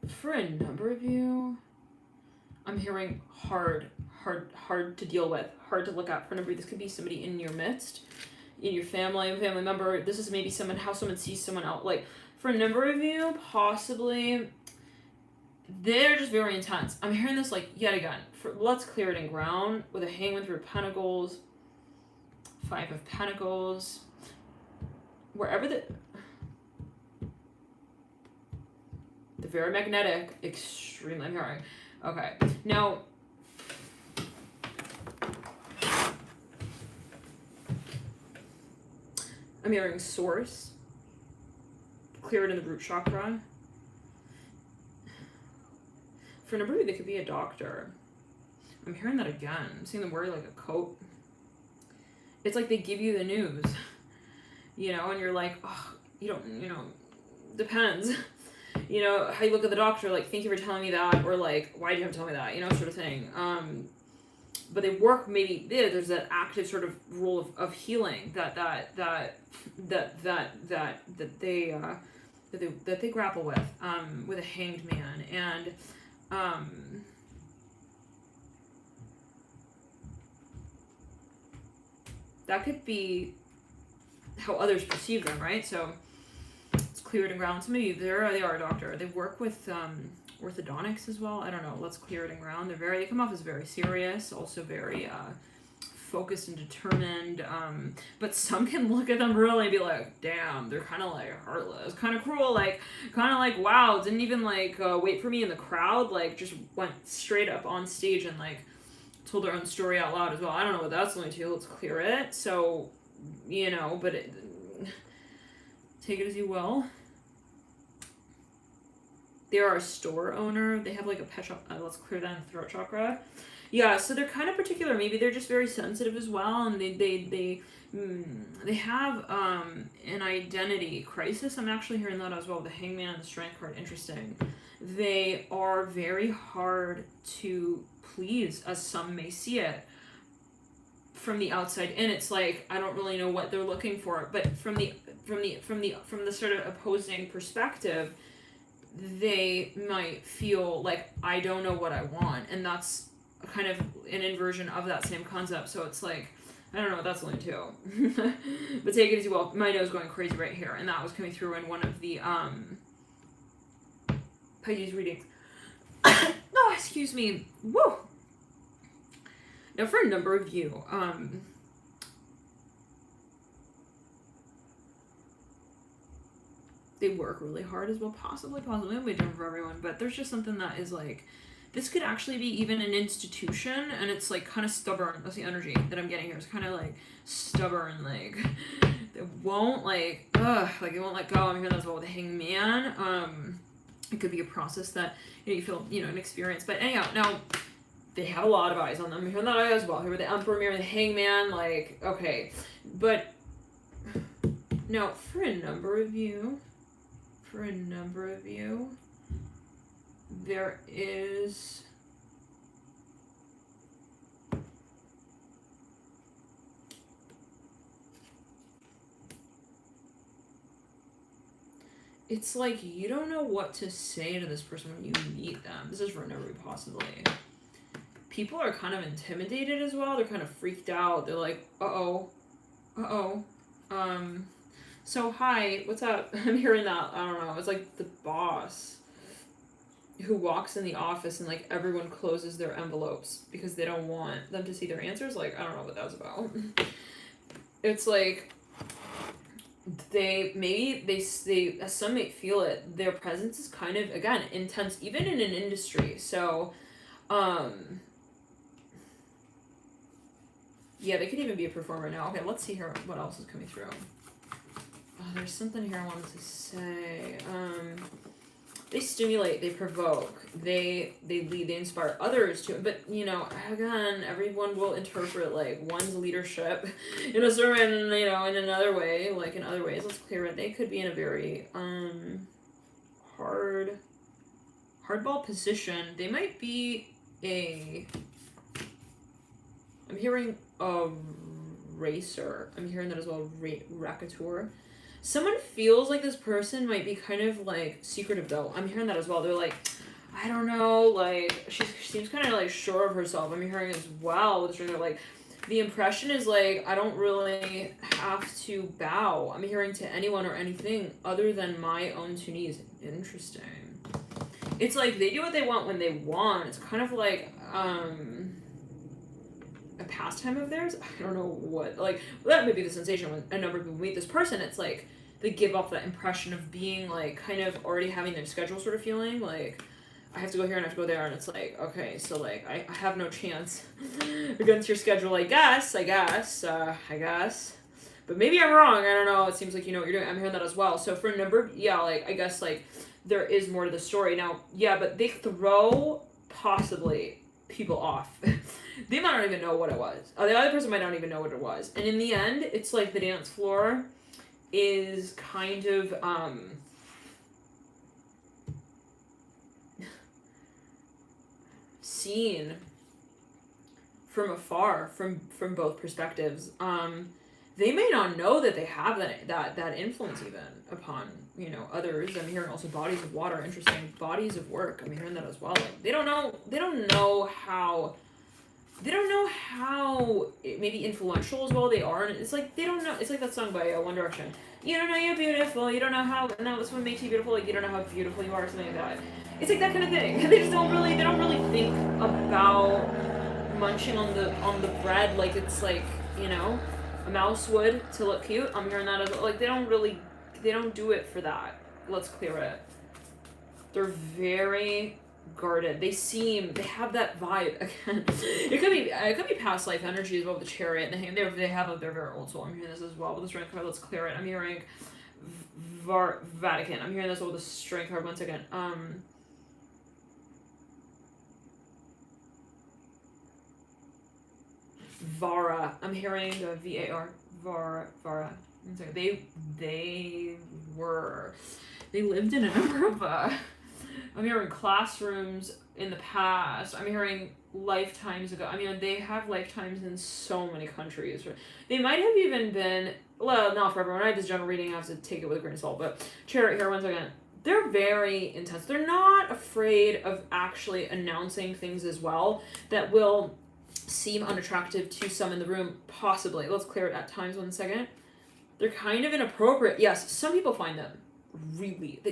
for a number of you, I'm hearing hard to deal with, hard to look at. For a number of you, this could be somebody in your midst, in your family member. This is maybe how someone sees someone else. Like, for a number of you, possibly, they're just very intense. I'm hearing this, like, yet again. Let's clear it in ground with a Hangman through Pentacles, 5 of Pentacles, wherever they're very magnetic, extremely, I'm hearing. Okay, now, I'm hearing source, clear it in the root chakra. For a number of you, they could be a doctor. I'm hearing that again. I'm seeing them wear like a coat. It's like they give you the news, you know, and you're like, oh, you don't, you know, depends. You know, how you look at the doctor, like, thank you for telling me that, or like, why do you have to tell me that, you know, sort of thing. But they work, maybe there's that active sort of role of healing that they grapple with a Hanged Man. And that could be how others perceive them, right? So it's cleared and ground. Some of you, they are a doctor. They work with orthodontics as well. I don't know. Let's clear it and ground. They come off as very serious, also very focused and determined. But some can look at them really and be like, damn, they're kind of like heartless, kind of cruel, kind of like, wow, didn't even like wait for me in the crowd, like just went straight up on stage and like told their own story out loud as well. I don't know what that's going to. Let's clear it. So, you know, but take it as you will. They are a store owner. They have like a pet shop. Let's clear that in the throat chakra. Yeah, so they're kind of particular. Maybe they're just very sensitive as well, and they have an identity crisis. I'm actually hearing that as well with the Hangman and the Strength card. Interesting. They are very hard to please, as some may see it from the outside in. It's like, I don't really know what they're looking for, but from the sort of opposing perspective, they might feel like I don't know what I want, and that's kind of an inversion of that same concept. So it's like, I don't know what that's only to. But take it as well. My nose going crazy right here, and that was coming through in one of the Pisces readings. Oh, excuse me. Woo. Now for a number of you, they work really hard as well, possibly it'll be different for everyone, but there's just something that is like, this could actually be even an institution, and it's like kind of stubborn. That's the energy that I'm getting here. It's kind of like stubborn, like it won't like it won't let go. I'm hearing that's about the hangman. It could be a process that you feel an experience, but anyhow, now they have a lot of eyes on them. I'm hearing that as well. Here with the Emperor mirror, the hangman, like okay, but now for a number of you, there is it's like you don't know what to say to this person when you meet them. This is for a number of you, possibly. People are kind of intimidated as well. They're kind of freaked out. They're like, so hi, what's up? I'm hearing that. I don't know. It's like the boss who walks in the office and like everyone closes their envelopes because they don't want them to see their answers. Like, I don't know what that was about. It's like some may feel it. Their presence is kind of, again, intense, even in an industry. So, yeah, they could even be a performer now. Okay, let's see here what else is coming through. Oh, there's something here I wanted to say. They stimulate, they provoke, they lead, they inspire others to. But again, everyone will interpret like one's leadership in a certain, in another way. Like in other ways, let's clear it. They could be in a very hardball position. They might be I'm hearing a racer. I'm hearing that as well, racketeur. Someone feels like this person might be kind of like secretive though. I'm hearing that as well. They're like, I don't know, like she seems kind of like sure of herself. I'm hearing as well with the like the impression is like I don't really have to bow. I'm hearing to anyone or anything other than my own two knees. Interesting. It's like they do what they want when they want. It's kind of like a pastime of theirs. I don't know what, like, well, that may be the sensation when a number of people meet this person. It's like they give off that impression of being like kind of already having their schedule sort of feeling like I have to go here and I have to go there, and it's like, okay, so like I have no chance against your schedule, I guess, but maybe I'm wrong. I don't know. It seems like you know what you're doing. I'm hearing that as well. So for a number, yeah, like I guess like there is more to the story now. Yeah, but they throw possibly people off. They might not even know what it was. The other person might not even know what it was. And in the end, it's like the dance floor is kind of seen from afar, from both perspectives. They may not know that they have that influence even upon others. I'm hearing also bodies of water. Interesting. Bodies of work. I'm hearing that as well. Like they don't know how maybe influential as well they are, and it's like they don't know. It's like that song by One Direction. You don't know you're beautiful. You don't know how, and that's what makes you beautiful. Like you don't know how beautiful you are, something like that. It's like that kind of thing. They just don't really think about munching on the bread like it's like a mouse would to look cute. I'm hearing that as like they don't do it for that. Let's clear it. They're very guarded. They have that vibe again. It could be past life energy as well with the Chariot and they're very old soul. I'm hearing this as well with the Strength card. Let's clear it. I'm hearing Vatican. I'm hearing this with the Strength card. One second. Vara. I'm hearing the VAR. Vara. They lived in a number of I'm hearing classrooms in the past. I'm hearing lifetimes ago. I mean, they have lifetimes in so many countries. They might have even been, well, not for everyone. I have this general reading. I have to take it with a grain of salt. But Chariot here, one second. they're very intense. They're not afraid of actually announcing things as well that will seem unattractive to some in the room, possibly. Let's clear it at times, 1 second. They're kind of inappropriate. Yes, some people find them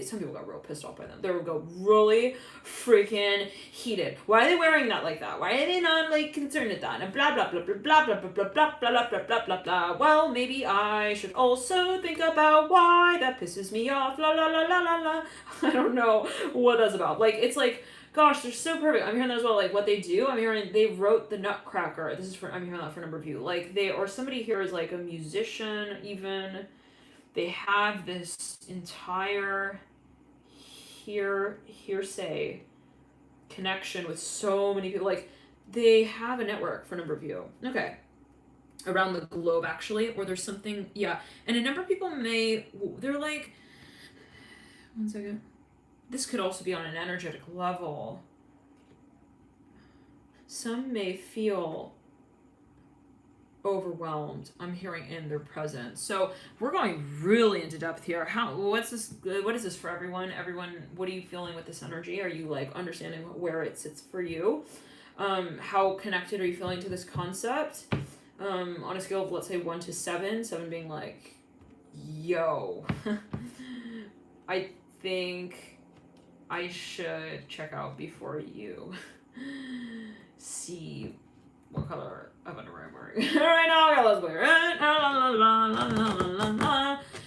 some people got real pissed off by them. They would go really freaking heated. Why are they wearing that like that? Why are they not like concerned with that? And blah blah blah blah blah blah blah blah blah blah blah blah blah blah. Well, maybe I should also think about why that pisses me off. La la la la la la. I don't know what that's about. Like, it's like, gosh, they're so perfect. I'm hearing that as well. Like, what they do, I'm hearing they wrote the Nutcracker. I'm hearing that for a number of you. Like, or somebody here is like a musician even. They have this entire hearsay connection with so many people. Like, they have a network for a number of you. Okay. Around the globe, actually. Or there's something, yeah. And a number of people they're like, 1 second. This could also be on an energetic level. Some may feel overwhelmed, I'm hearing, in their presence. So we're going really into depth here. What is this for everyone? What are you feeling with this energy? Are you like understanding where it sits for you? How connected are you feeling to this concept? On a scale of, let's say, 1 to 7, 7 being like, yo, I think I should check out before you see what color of underwear I'm wearing right now. Let's wear it.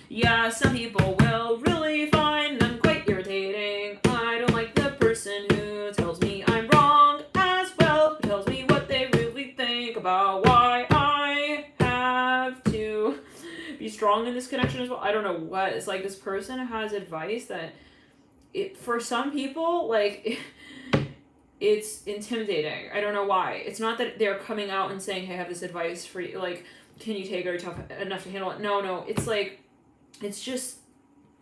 Yeah, some people will really find them quite irritating. I don't like the person who tells me I'm wrong as well, who tells me what they really think about why I have to be strong in this connection as well. I don't know what. It's like this person has advice that for some people, like, it's intimidating. I don't know why. It's not that they're coming out and saying, hey, I have this advice for you. Like, can you take it? Are you tough enough to handle it? No. It's like, it's just,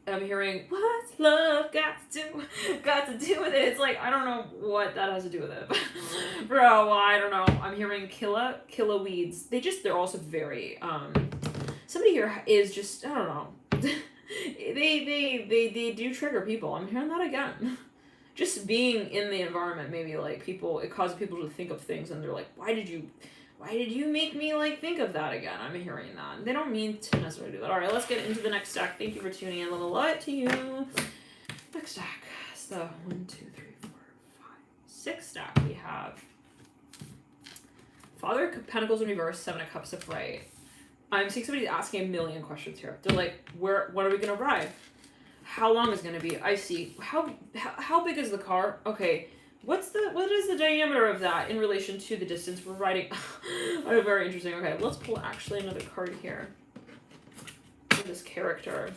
I'm hearing, what's love got to do with it? It's like, I don't know what that has to do with it. Bro, I don't know. I'm hearing killa weeds. They're also very, somebody here is just, I don't know. they do trigger people. I'm hearing that again. Just being in the environment, maybe like it causes people to think of things, and they're like, why did you make me like think of that again? I'm hearing that. They don't mean to necessarily do that. All right, let's get into the next stack. Thank you for tuning in. Little light to you. Next stack. It's the 1, 2, 3, 4, 5, 6 stack. We have Father of Pentacles in reverse, 7 of Cups upright. I'm seeing somebody asking a million questions here. They're like, when are we gonna arrive? How long is it gonna be? I see. How big is the car? Okay. What is the diameter of that in relation to the distance we're riding? Oh, very interesting. Okay, let's pull actually another card here for this character.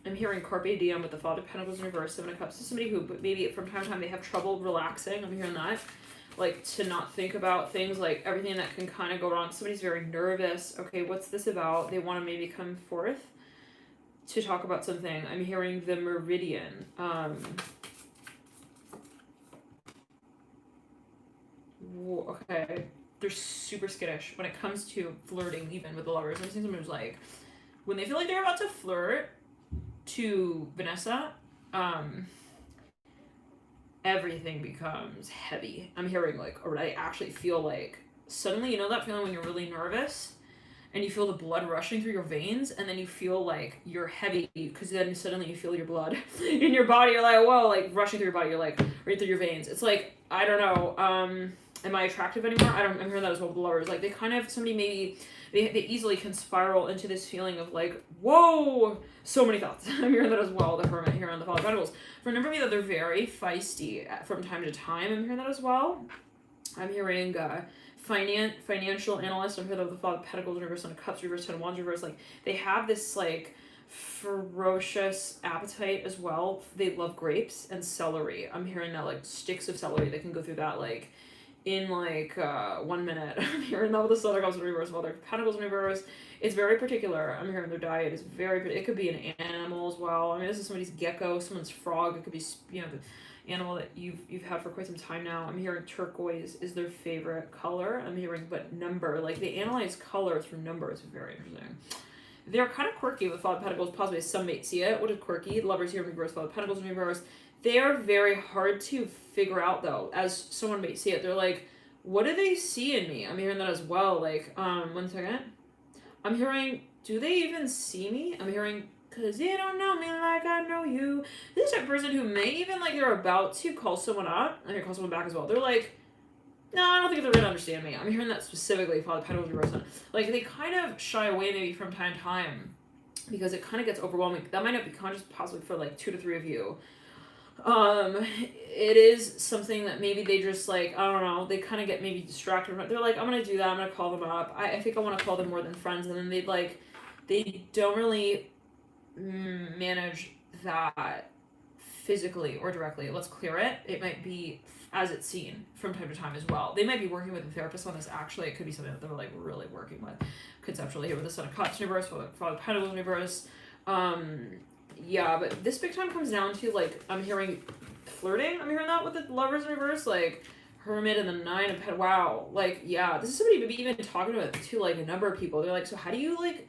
I'm hearing Carpe Diem with the Father of Pentacles in reverse, 7 of Cups. This is somebody who maybe from time to time they have trouble relaxing. I'm hearing that. Like, to not think about things, like everything that can kind of go wrong. Somebody's very nervous. Okay, what's this about? They want to maybe come forth to talk about something. I'm hearing the Meridian. Okay. They're super skittish when it comes to flirting, even with the lovers. I'm seeing someone who's like, when they feel like they're about to flirt to Vanessa, everything becomes heavy. I'm hearing like, or I actually feel like, suddenly, you know that feeling when you're really nervous and you feel the blood rushing through your veins, and then you feel like you're heavy because then suddenly you feel your blood in your body. You're like, whoa, like rushing through your body. You're like right through your veins. It's like, I don't know. Am I attractive anymore? I'm hearing that as well with lovers. Like, they kind of, somebody maybe, they easily can spiral into this feeling of like, whoa, so many thoughts. I'm hearing that as well, the Hermit here on the Father of Pentacles. For a number of you that they're very feisty from time to time, I'm hearing that as well. I'm hearing financial analyst. I'm hearing that with the Father of Pentacles reverse, and Cups reverse, Ten of Wands reverse. Like, they have this like ferocious appetite as well. They love grapes and celery. I'm hearing that, like, sticks of celery. They can go through that like in like 1 minute. I'm hearing that with the Southern Cups in reverse, Father of Pentacles in reverse. It's very particular. I'm hearing their diet is very, it could be an animal as well. I mean, this is somebody's gecko, someone's frog. It could be, you know, the animal that you've had for quite some time now. I'm hearing turquoise is their favorite color. I'm hearing, but number, like they analyze color through numbers. Very interesting. they're kind of quirky with Five of Pentacles, possibly some may see it. What is quirky? Lovers here in reverse, Five of Pentacles in reverse. They are very hard to figure out though, as someone may see it. They're like, what do they see in me? I'm hearing that as well. Like, 1 second. I'm hearing, do they even see me? I'm hearing, cause you don't know me like I know you. This is a person who may even like they're about to call someone up. I'm gonna call someone back as well. They're like, no, I don't think they're gonna understand me. I'm hearing that specifically for the Pentacles reverse. Like they kind of shy away maybe from time to time because it kind of gets overwhelming. That might not be conscious, possibly for like 2 to 3 of you. It is something that maybe they just like, I don't know, they kind of get maybe distracted. They're like, I'm gonna do that, I'm gonna call them up. I think I want to call them more than friends, and then they don't really manage that physically or directly. Let's clear it. It might be as it's seen from time to time as well. They might be working with a therapist on this. Actually, it could be something that they're like really working with conceptually here with the Son of Cups in reverse, Father of Pentacles in reverse. Yeah, but this big time comes down to like, I'm hearing flirting. I'm hearing that with the Lovers in reverse, like Hermit and the Nine of Pentacles. Wow, like yeah, this is somebody maybe even talking to like a number of people. They're like, so how do you like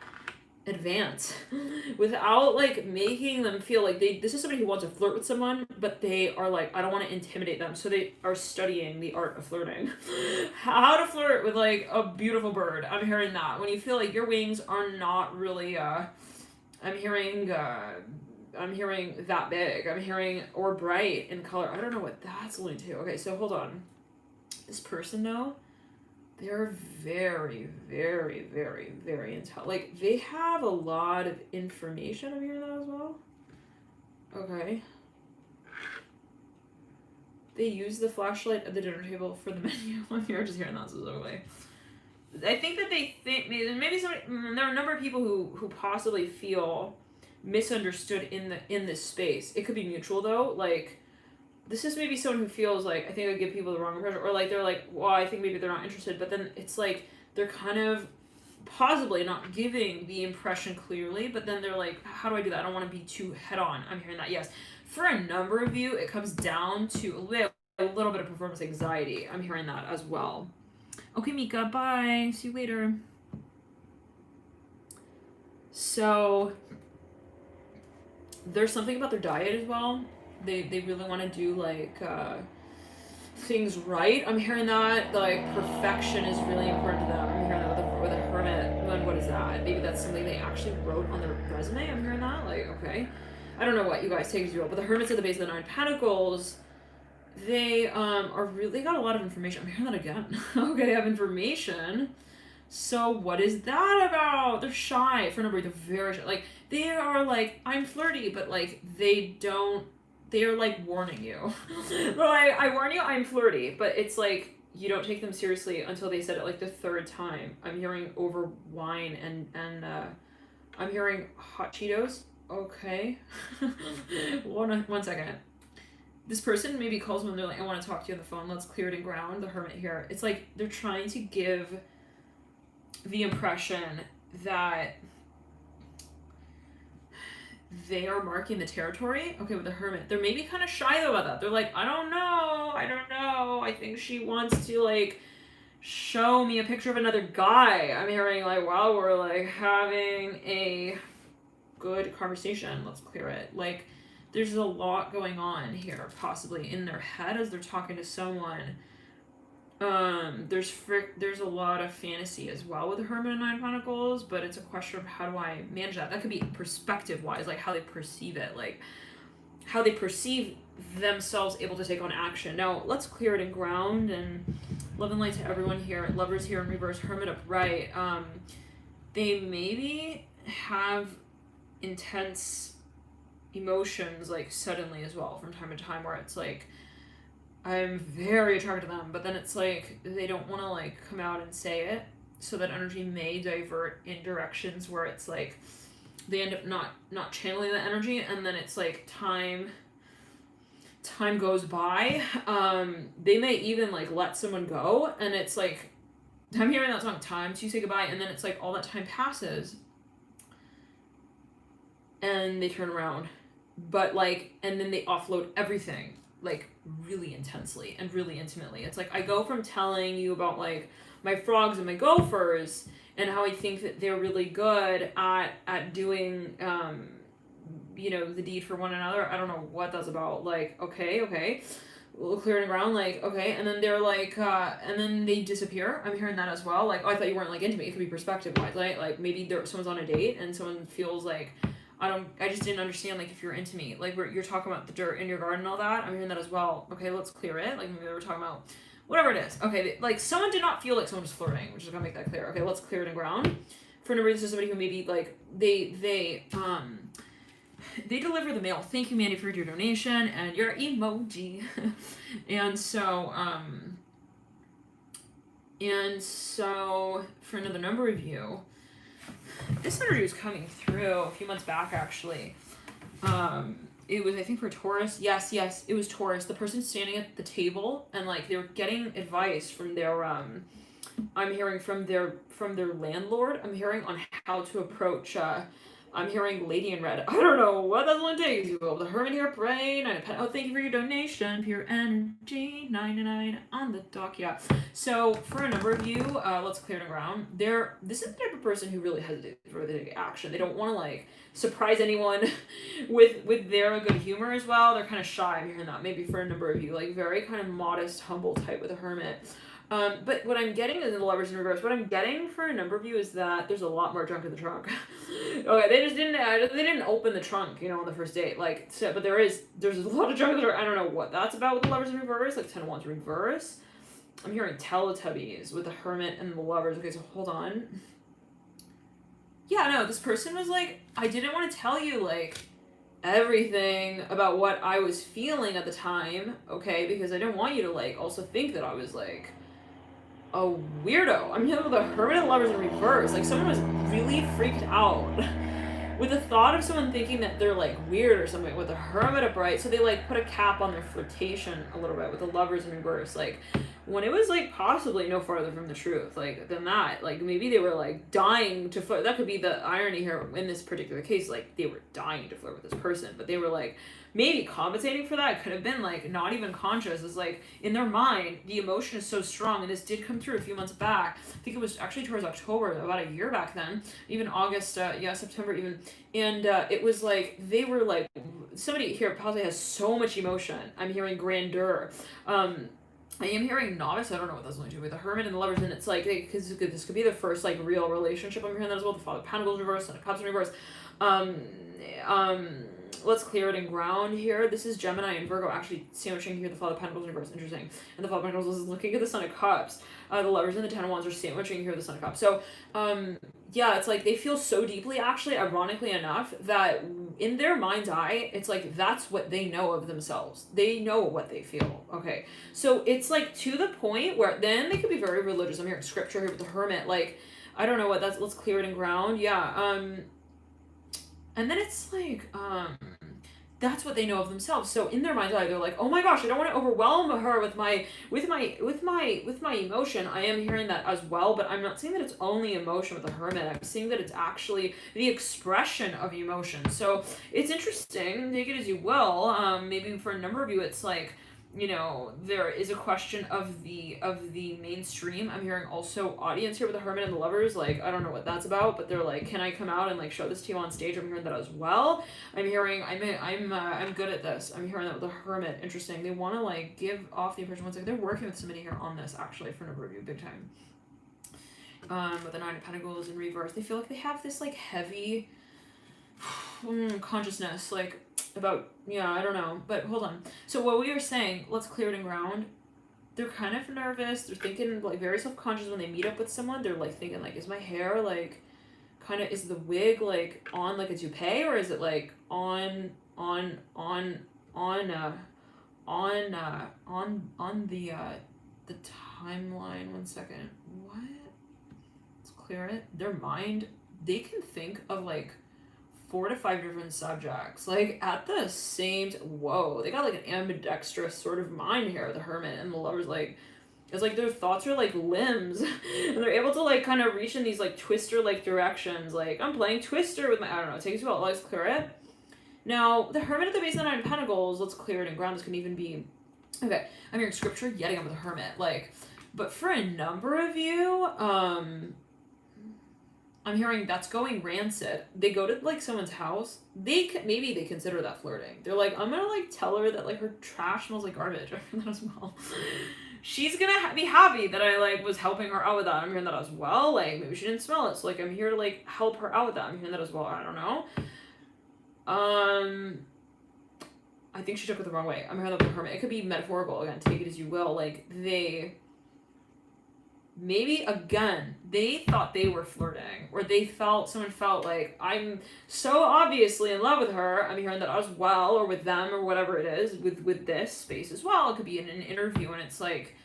advance without like making them feel like this is somebody who wants to flirt with someone, but they are like, I don't want to intimidate them, so they are studying the art of flirting. How to flirt with like a beautiful bird. I'm hearing that when you feel like your wings are not really I'm hearing that big. I'm hearing or bright in color. I don't know what that's alluding to. Okay, so hold on. This person though, they're very, very, very, very intelligent. Like they have a lot of information. I'm hearing that as well. Okay. They use the flashlight at the dinner table for the menu. I'm just hearing that specifically. I think that they think maybe somebody. There are a number of people who possibly feel misunderstood in this space. It could be mutual though. Like this is maybe someone who feels like I think I give people the wrong impression, or like they're like, well, I think maybe they're not interested, but then it's like they're kind of possibly not giving the impression clearly, but then they're like, how do I do that? I don't want to be too head on. I'm hearing that. Yes, for a number of you, it comes down to a little bit of performance anxiety. I'm hearing that as well. Okay, Mika, bye. See you later. So, there's something about their diet as well. They really want to do, like, things right. I'm hearing that, like, perfection is really important to them. I'm hearing that with a hermit. And what is that? Maybe that's something they actually wrote on their resume. I'm hearing that. Like, okay. I don't know what you guys take as you will, but the hermit's at the base of the Nine of Pentacles. They they got a lot of information. I'm hearing that again. Okay, they have information. So what is that about? They're shy. For a number, they're very shy. Like they are like, I'm flirty, but like they're like warning you. They're like, I warn you, I'm flirty, but it's like you don't take them seriously until they said it like the 3rd time. I'm hearing over wine and I'm hearing hot Cheetos. Okay. One second. This person maybe calls me and they're like, I want to talk to you on the phone. Let's clear it and ground. The hermit here. It's like they're trying to give the impression that they are marking the territory. Okay, with the hermit. They're maybe kind of shy though about that. They're like, I don't know. I think she wants to like show me a picture of another guy. I'm hearing like, while we're like having a good conversation. Let's clear it. Like, there's a lot going on here, possibly in their head as they're talking to someone. There's a lot of fantasy as well with the Hermit and Nine of Pentacles, but it's a question of how do I manage that? That could be perspective-wise, like how they perceive it, like how they perceive themselves able to take on action. Now, let's clear it and ground, and love and light to everyone here. Lovers here in reverse, Hermit upright. They maybe have intense emotions like suddenly as well from time to time where it's like I'm very attracted to them, but then it's like they don't want to like come out and say it, so that energy may divert in directions where it's like they end up not channeling that energy, and then it's like time goes by. They may even like let someone go, and it's like I'm hearing that song Time to Say Goodbye, and then it's like all that time passes and they turn around, but like, and then they offload everything like really intensely and really intimately. It's like I go from telling you about like my frogs and my gophers and how I think that they're really good at doing you know, the deed for one another. I don't know what that's about. Like, okay, clearing the ground, like, okay, and then they're like, and then they disappear. I'm hearing that as well. Like, oh, I thought you weren't like into me. It could be perspective wise, right? Like maybe someone's on a date and someone feels like, I just didn't understand like if you're into me. Like you're talking about the dirt in your garden and all that. I'm hearing that as well. Okay, let's clear it. Like maybe they were talking about whatever it is. Okay, like someone did not feel like someone was flirting, which is gonna make that clear. Okay, let's clear it in ground. For no reason, somebody who maybe like they deliver the mail. Thank you, Mandy, for your donation and your emoji. and so for another number of you, this energy was coming through a few months back actually. It was, I think, for Taurus. Yes, it was Taurus. The person standing at the table and like they were getting advice from their I'm hearing from their landlord. I'm hearing on how to approach I'm hearing Lady in Red. I don't know what that one takes. You will. The Hermit here praying. Oh, thank you for your donation. Pure energy. 99 on the dock. Yeah. So for a number of you, let's clear the ground. This is the type of person who really hesitates for the action. They don't want to like surprise anyone with their good humor as well. They're kind of shy. I'm hearing that maybe for a number of you, like very kind of modest, humble type with a Hermit. But what I'm getting is in the Lovers in Reverse. What I'm getting for a number of you is that there's a lot more junk in the trunk. Okay, they didn't open the trunk, you know, on the first date. Like, so, but there's a lot of junk in the trunk. I don't know what that's about with the Lovers in Reverse. Like 10 of Wands reverse. I'm hearing Teletubbies with the Hermit and the Lovers. Okay, so hold on. Yeah, no, this person was like, I didn't want to tell you like everything about what I was feeling at the time, okay, because I didn't want you to like also think that I was like a weirdo. I'm here with the Hermit and Lovers in reverse. Like someone was really freaked out with the thought of someone thinking that they're like weird or something with the Hermit upright. So they like put a cap on their flirtation a little bit with the Lovers in reverse. Like when it was like possibly no farther from the truth, like than that. Like maybe they were like dying to flirt. That could be the irony here in this particular case. Like they were dying to flirt with this person, but they were like maybe compensating for that. Could have been like not even conscious. It's like in their mind the emotion is so strong, and this did come through a few months back. I think it was actually towards October, about a year back then, even August, September even, and it was like they were like somebody here possibly has so much emotion. I'm hearing grandeur. I am hearing novice. I don't know what that's going to do with the Hermit and the Lovers, and it's like because this could be the first like real relationship. I'm hearing that as well. The Father of Pentacles reverse and the Cups in reverse. Let's clear it in ground here. This is Gemini and Virgo actually sandwiching here the Father of Pentacles in reverse. Interesting. And the Father of Pentacles is looking at the Son of Cups. The Lovers and the Ten of Wands are sandwiching here the Son of Cups. So, yeah, it's like they feel so deeply, actually, ironically enough, that in their mind's eye, it's like that's what they know of themselves. They know what they feel. Okay. So it's like to the point where then they could be very religious. I'm hearing scripture here with the Hermit. Like, I don't know what that's, let's clear it in ground. Yeah. And then it's like, that's what they know of themselves. So in their mind's eye, they're like, oh my gosh, I don't want to overwhelm her with my emotion. I am hearing that as well, but I'm not saying that it's only emotion with the Hermit. I'm saying that it's actually the expression of emotion. So it's interesting. Take it as you will. Maybe for a number of you, it's like, you know, there is a question of the mainstream. I'm hearing also audience here with the Hermit and the Lovers. Like, I don't know what that's about, but they're like, can I come out and like show this to you on stage? I'm hearing that as well. I'm hearing I'm good at this. I'm hearing that with the Hermit. Interesting. They want to like give off the impression. One second, they're working with somebody here on this actually for a number of you, big time. With the Nine of Pentacles in reverse, they feel like they have this like heavy consciousness, like about, yeah, I don't know, but hold on. So what we were saying, let's clear it in ground. They're kind of nervous. They're thinking like very self-conscious when they meet up with someone. They're like thinking like, is my hair like kind of, is the wig like on like a toupee, or is it like on the timeline? One second. What? Let's clear it. Their mind, they can think of like 4 to 5 different subjects, like at the same whoa, they got like an ambidextrous sort of mind here, the Hermit and the Lovers. Like it's like their thoughts are like limbs and they're able to like kind of reach in these like twister like directions. Like I'm playing Twister with my, I don't know, it takes you out. Let's clear it. Now, the Hermit at the base of the Nine of Pentacles, let's clear it and ground. This can even be, okay, I'm hearing scripture yet again with the Hermit. Like, but for a number of you, I'm hearing that's going rancid. They go to like someone's house. Maybe they consider that flirting. They're like, I'm gonna like tell her that like her trash smells like garbage. I heard that as well. She's gonna be happy that I like was helping her out with that. I'm hearing that as well. Like maybe she didn't smell it, so like I'm here to like help her out with that. I'm hearing that as well. I don't know. I think she took it the wrong way. I'm hearing that with the Hermit. It could be metaphorical again. Take it as you will. Like maybe again they thought they were flirting, or someone felt like I'm so obviously in love with her. I'm hearing that as well, or with them, or whatever it is with this space as well. It could be in an interview, and it's like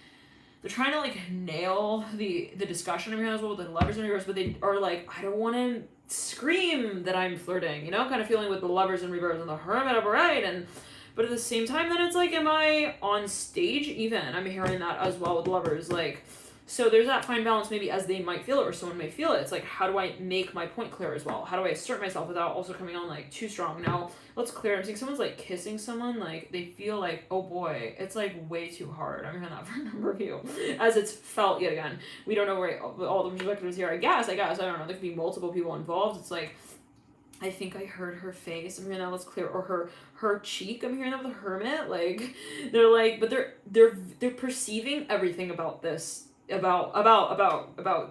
they're trying to like nail the discussion. I'm hearing as well with the Lovers in Reverse, but they are like, I don't want to scream that I'm flirting, you know, kind of feeling with the Lovers in Reverse and the Hermit upright. And but at the same time, then it's like, am I on stage even? I'm hearing that as well with Lovers, like. So there's that fine balance, maybe as they might feel it, or someone may feel it. It's like, how do I make my point clear as well? How do I assert myself without also coming on like too strong? Now, let's clear. I'm seeing someone's like kissing someone, like they feel like, oh boy, it's like way too hard. I'm hearing that for a number of you, as it's felt yet again. We don't know where all the perspectives here. I guess. I don't know. There could be multiple people involved. It's like, I think I heard her face. I'm hearing that. Let's clear. Or her cheek. I'm hearing that with the Hermit. Like they're like, but they're perceiving everything about this. About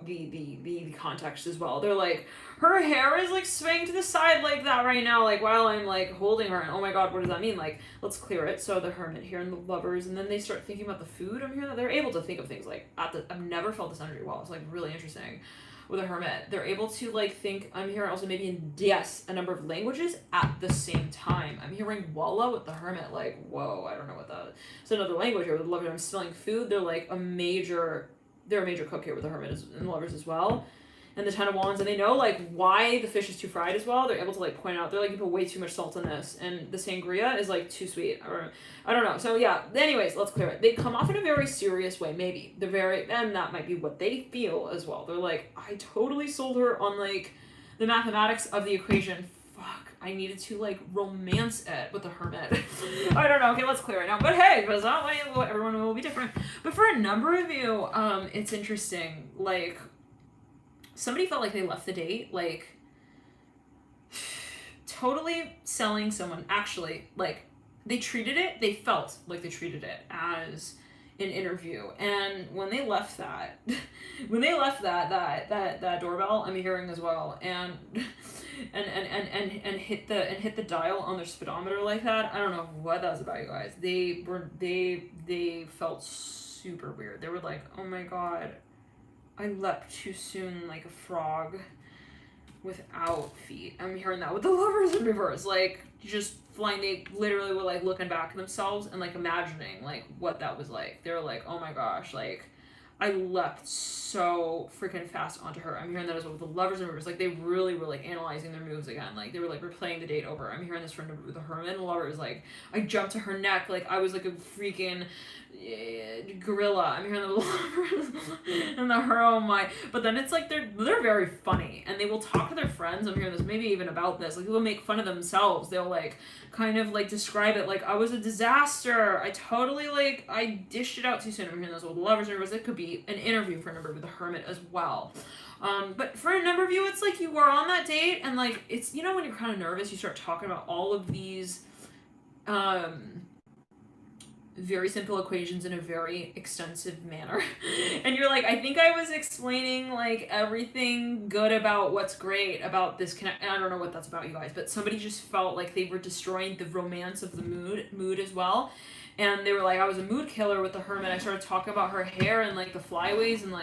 the context as well. They're like, her hair is like swaying to the side like that right now, like while I'm like holding her, and oh my god, what does that mean? Like, let's clear it. So the Hermit here and the Lovers, and then they start thinking about the food. I'm hearing that they're able to think of things like I've never felt this energy well. It's like really interesting with a Hermit. They're able to like think. I'm hearing also maybe in a number of languages at the same time. I'm hearing Walla with the Hermit, like, whoa, I don't know what that is. It's another language here with the Lovers. I'm smelling food. They're a major cook here with the Hermit and the Lovers as well. And the Ten of Wands, and they know like why the fish is too fried as well. They're able to like point out, they're like, you put way too much salt in this, and the sangria is like too sweet, or I don't know. So yeah, anyways, let's clear it. They come off in a very serious way, maybe. And that might be what they feel as well. They're like, I totally sold her on like the mathematics of the equation. Fuck, I needed to like romance it with the Hermit. I don't know. Okay, let's clear it now. But hey, because that way everyone will be different. But for a number of you, it's interesting. Like, somebody felt like they left the date, like totally selling someone. Actually, like they felt like they treated it as an interview. And when they left that, that doorbell, I'm hearing as well, and hit the dial on their speedometer like that. I don't know what that was about, you guys. They felt super weird. They were like, oh my god, I leapt too soon like a frog without feet. I'm hearing that with the Lovers in Reverse, like just flying. They literally were like looking back at themselves and like imagining like what that was like. They were like, oh my gosh, like I leapt so freaking fast onto her. I'm hearing that as well with the Lovers in Reverse. Like they really were like analyzing their moves again. Like they were like replaying the date over. I'm hearing this from the Hermit and the Lovers. Like I jumped to her neck like I was like a freaking gorilla. I'm hearing the Lovers and the her. Oh my! But then it's like they're very funny, and they will talk to their friends. I'm hearing this maybe even about this. Like they'll make fun of themselves. They'll like kind of like describe it like I was a disaster. I totally like I dished it out too soon. I'm hearing this with the Lovers in Reverse. It could be an interview for a number with the Hermit as well. But for a number of you, it's like you were on that date, and like it's, you know, when you're kind of nervous, you start talking about all of these very simple equations in a very extensive manner. And you're like, I think I was explaining like everything good about what's great about this connect. And I don't know what that's about, you guys, but somebody just felt like they were destroying the romance of the mood as well. And they were like, I was a mood killer with the Hermit. I started talking about her hair and like the flyaways, and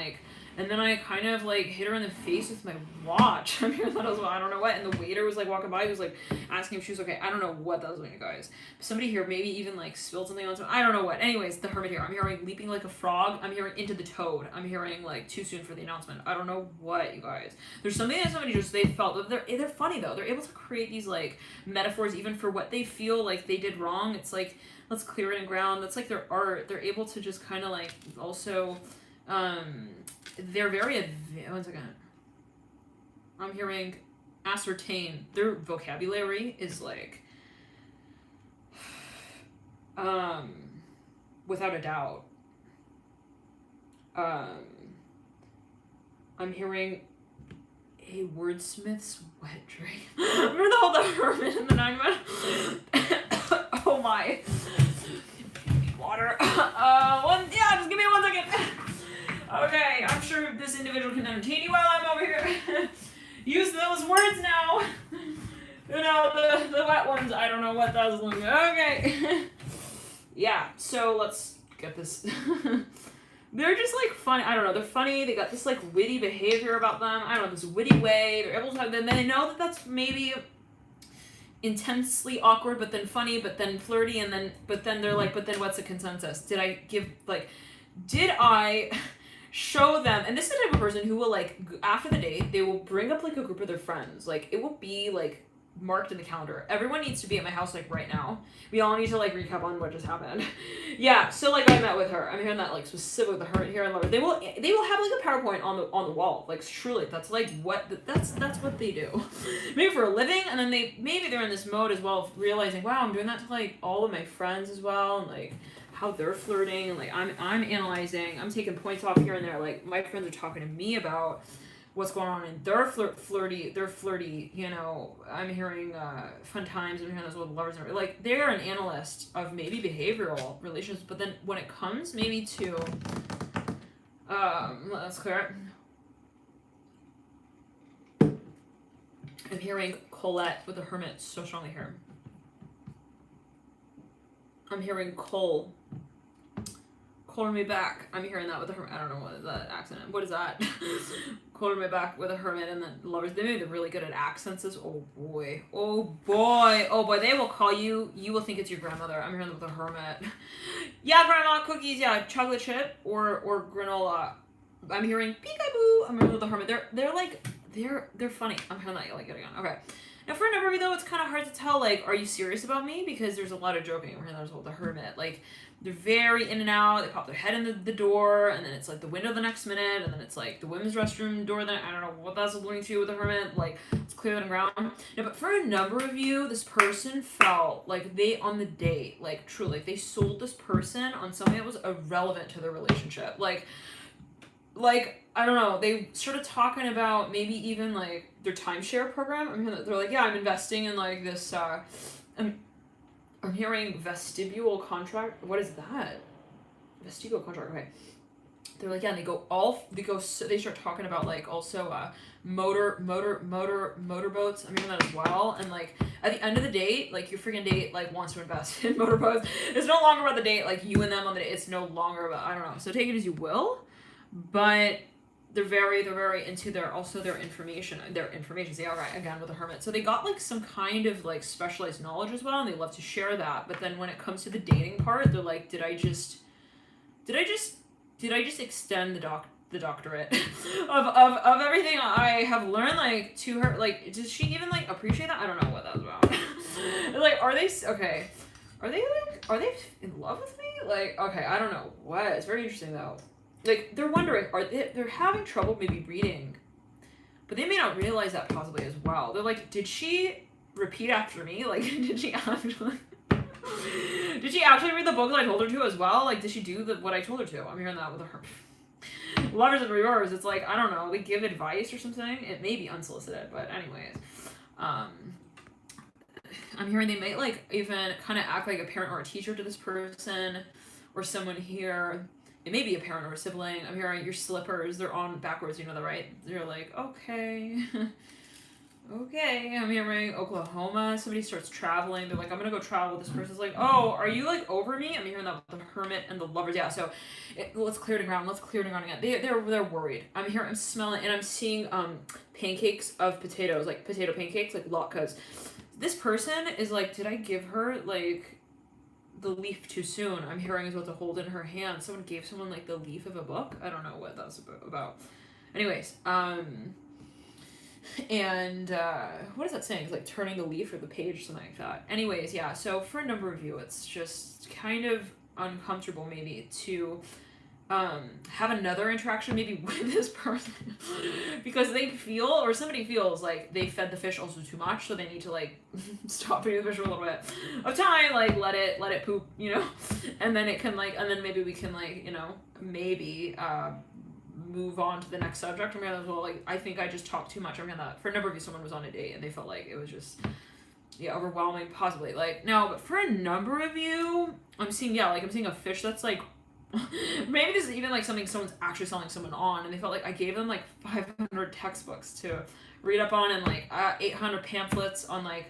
then I kind of like hit her in the face with my watch. I'm hearing that as well. I don't know what. And the waiter was like walking by. He was like asking if she was okay. I don't know what that was doing, you guys. Somebody here maybe even like spilled something on someone. I don't know what. Anyways, the Hermit here. I'm hearing leaping like a frog. I'm hearing into the toad. I'm hearing like too soon for the announcement. I don't know what, you guys. There's something that somebody just, they felt. They're funny though. They're able to create these like metaphors even for what they feel like they did wrong. It's like, let's clear it and ground. That's like their art. They're able to just kind of like also they're very one second. I'm hearing ascertain. Their vocabulary is like Without a doubt. I'm hearing a wordsmith's wet dream. Remember the hermit and the 9 men? Oh my. Water. Just give me 1 second. Okay, I'm sure this individual can entertain you while I'm over here. Use those words now. The wet ones, I don't know what that was. Okay. Yeah, so let's get this. They're just like funny. I don't know. They're funny. They got this like witty behavior about them. I don't know, this witty way. They're able to. Then they know that that's maybe intensely awkward, but then funny, but then flirty, and then they're like, but then what's the consensus? Did I show them? And this is the type of person who will like after the date, they will bring up like a group of their friends. Like it will be like marked in the calendar. Everyone needs to be at my house like right now. We all need to like recap on what just happened. Yeah, so like I met with her. I'm hearing that like specifically with the hermit here and lover. They will have like a PowerPoint on the wall. Like truly, that's like that's what they do. Maybe for a living, and then they're in this mode as well of realizing, wow, I'm doing that to like all of my friends as well, and like how they're flirting, and like I'm analyzing, I'm taking points off here and there. Like my friends are talking to me about what's going on in their flirty, I'm hearing fun times, I'm hearing those with lovers, and like they're an analyst of maybe behavioral relationships, but then when it comes maybe to let's clear it. I'm hearing Colette with the hermit so strongly here. I'm hearing Cole me back. I'm hearing that with the hermit. I don't know what is that accent. What is that? Color me back with a hermit and the lovers. They're really good at accents. Oh boy. They will call you. You will think it's your grandmother. I'm hearing that with a hermit. Yeah, grandma, cookies. Yeah, chocolate chip or granola. I'm hearing peekaboo. I'm hearing with the hermit. They're funny. I'm hearing that you like it again. Okay. Now for a number of you though, it's kind of hard to tell. Like, are you serious about me? Because there's a lot of joking. I'm hearing that with the hermit. Like, they're very in and out. They pop their head in the door, and then it's like the window the next minute, and then it's like the women's restroom door. Then I don't know what that's alluding to with the hermit. Like, it's clear on the ground. No, but for a number of you, this person felt like they on the date, like truly, they sold this person on something that was irrelevant to their relationship. Like I don't know. They started talking about maybe even like their timeshare program. I'm hearing that they're like, yeah, I'm investing in like this. I'm hearing vestibule contract. What is that? Vestibule contract. Okay. They're like, yeah, and they start talking about like also motorboats. I'm hearing that as well. And like at the end of the date, like your freaking date like wants to invest in motorboats. It's no longer about the date, like you and them on the date. It's no longer about, I don't know. So take it as you will. But they're very into their information. See, all right, again with the hermit. So they got like some kind of like specialized knowledge as well, and they love to share that. But then when it comes to the dating part, they're like, did I just extend the doctorate of everything I have learned like to her? Like, does she even like appreciate that? I don't know what that was about. Like, are they okay? Are they in love with me? Like, okay, I don't know what. It's very interesting though. Like, they're wondering, they're having trouble maybe reading, but they may not realize that possibly as well. They're like, did she repeat after me? Like, did she actually read the book that I told her to as well? Like, did she do what I told her to? I'm hearing that with her. Lovers in reverse, it's like, I don't know, they give advice or something. It may be unsolicited, but anyways. I'm hearing they might, like, even kind of act like a parent or a teacher to this person, or someone here. It may be a parent or a sibling. I'm hearing your slippers, they're on backwards, you know that, right? They're like, okay. Okay. I'm hearing Oklahoma. Somebody starts traveling. They're like, I'm going to go travel. This person's like, oh, are you like over me? I'm hearing that with the hermit and the lovers. Yeah, so let's clear the ground. Again. They're worried. I'm smelling, and I'm seeing pancakes of potatoes, like potato pancakes, like latkes. This person is like, did I give her like the leaf too soon? I'm hearing is what to hold in her hand. Someone gave someone like the leaf of a book. I don't know what that's about. Anyways, and what is that saying? It's like turning the leaf or the page, something like that. Anyways, yeah, so for a number of you, it's just kind of uncomfortable maybe to have another interaction maybe with this person because they feel, or somebody feels like they fed the fish also too much, so they need to like stop feeding the fish for a little bit of time, like let it poop, you know, and then it can like, and then maybe we can like, you know, maybe move on to the next subject. I'm gonna, well, like I think I just talked too much. I'm gonna, for a number of you, someone was on a date and they felt like it was just, yeah, overwhelming, possibly. Like, no, but for a number of you, I'm seeing, yeah, like I'm seeing a fish that's like, maybe this is even like something someone's actually selling someone on, and they felt like I gave them like 500 textbooks to read up on and like 800 pamphlets on like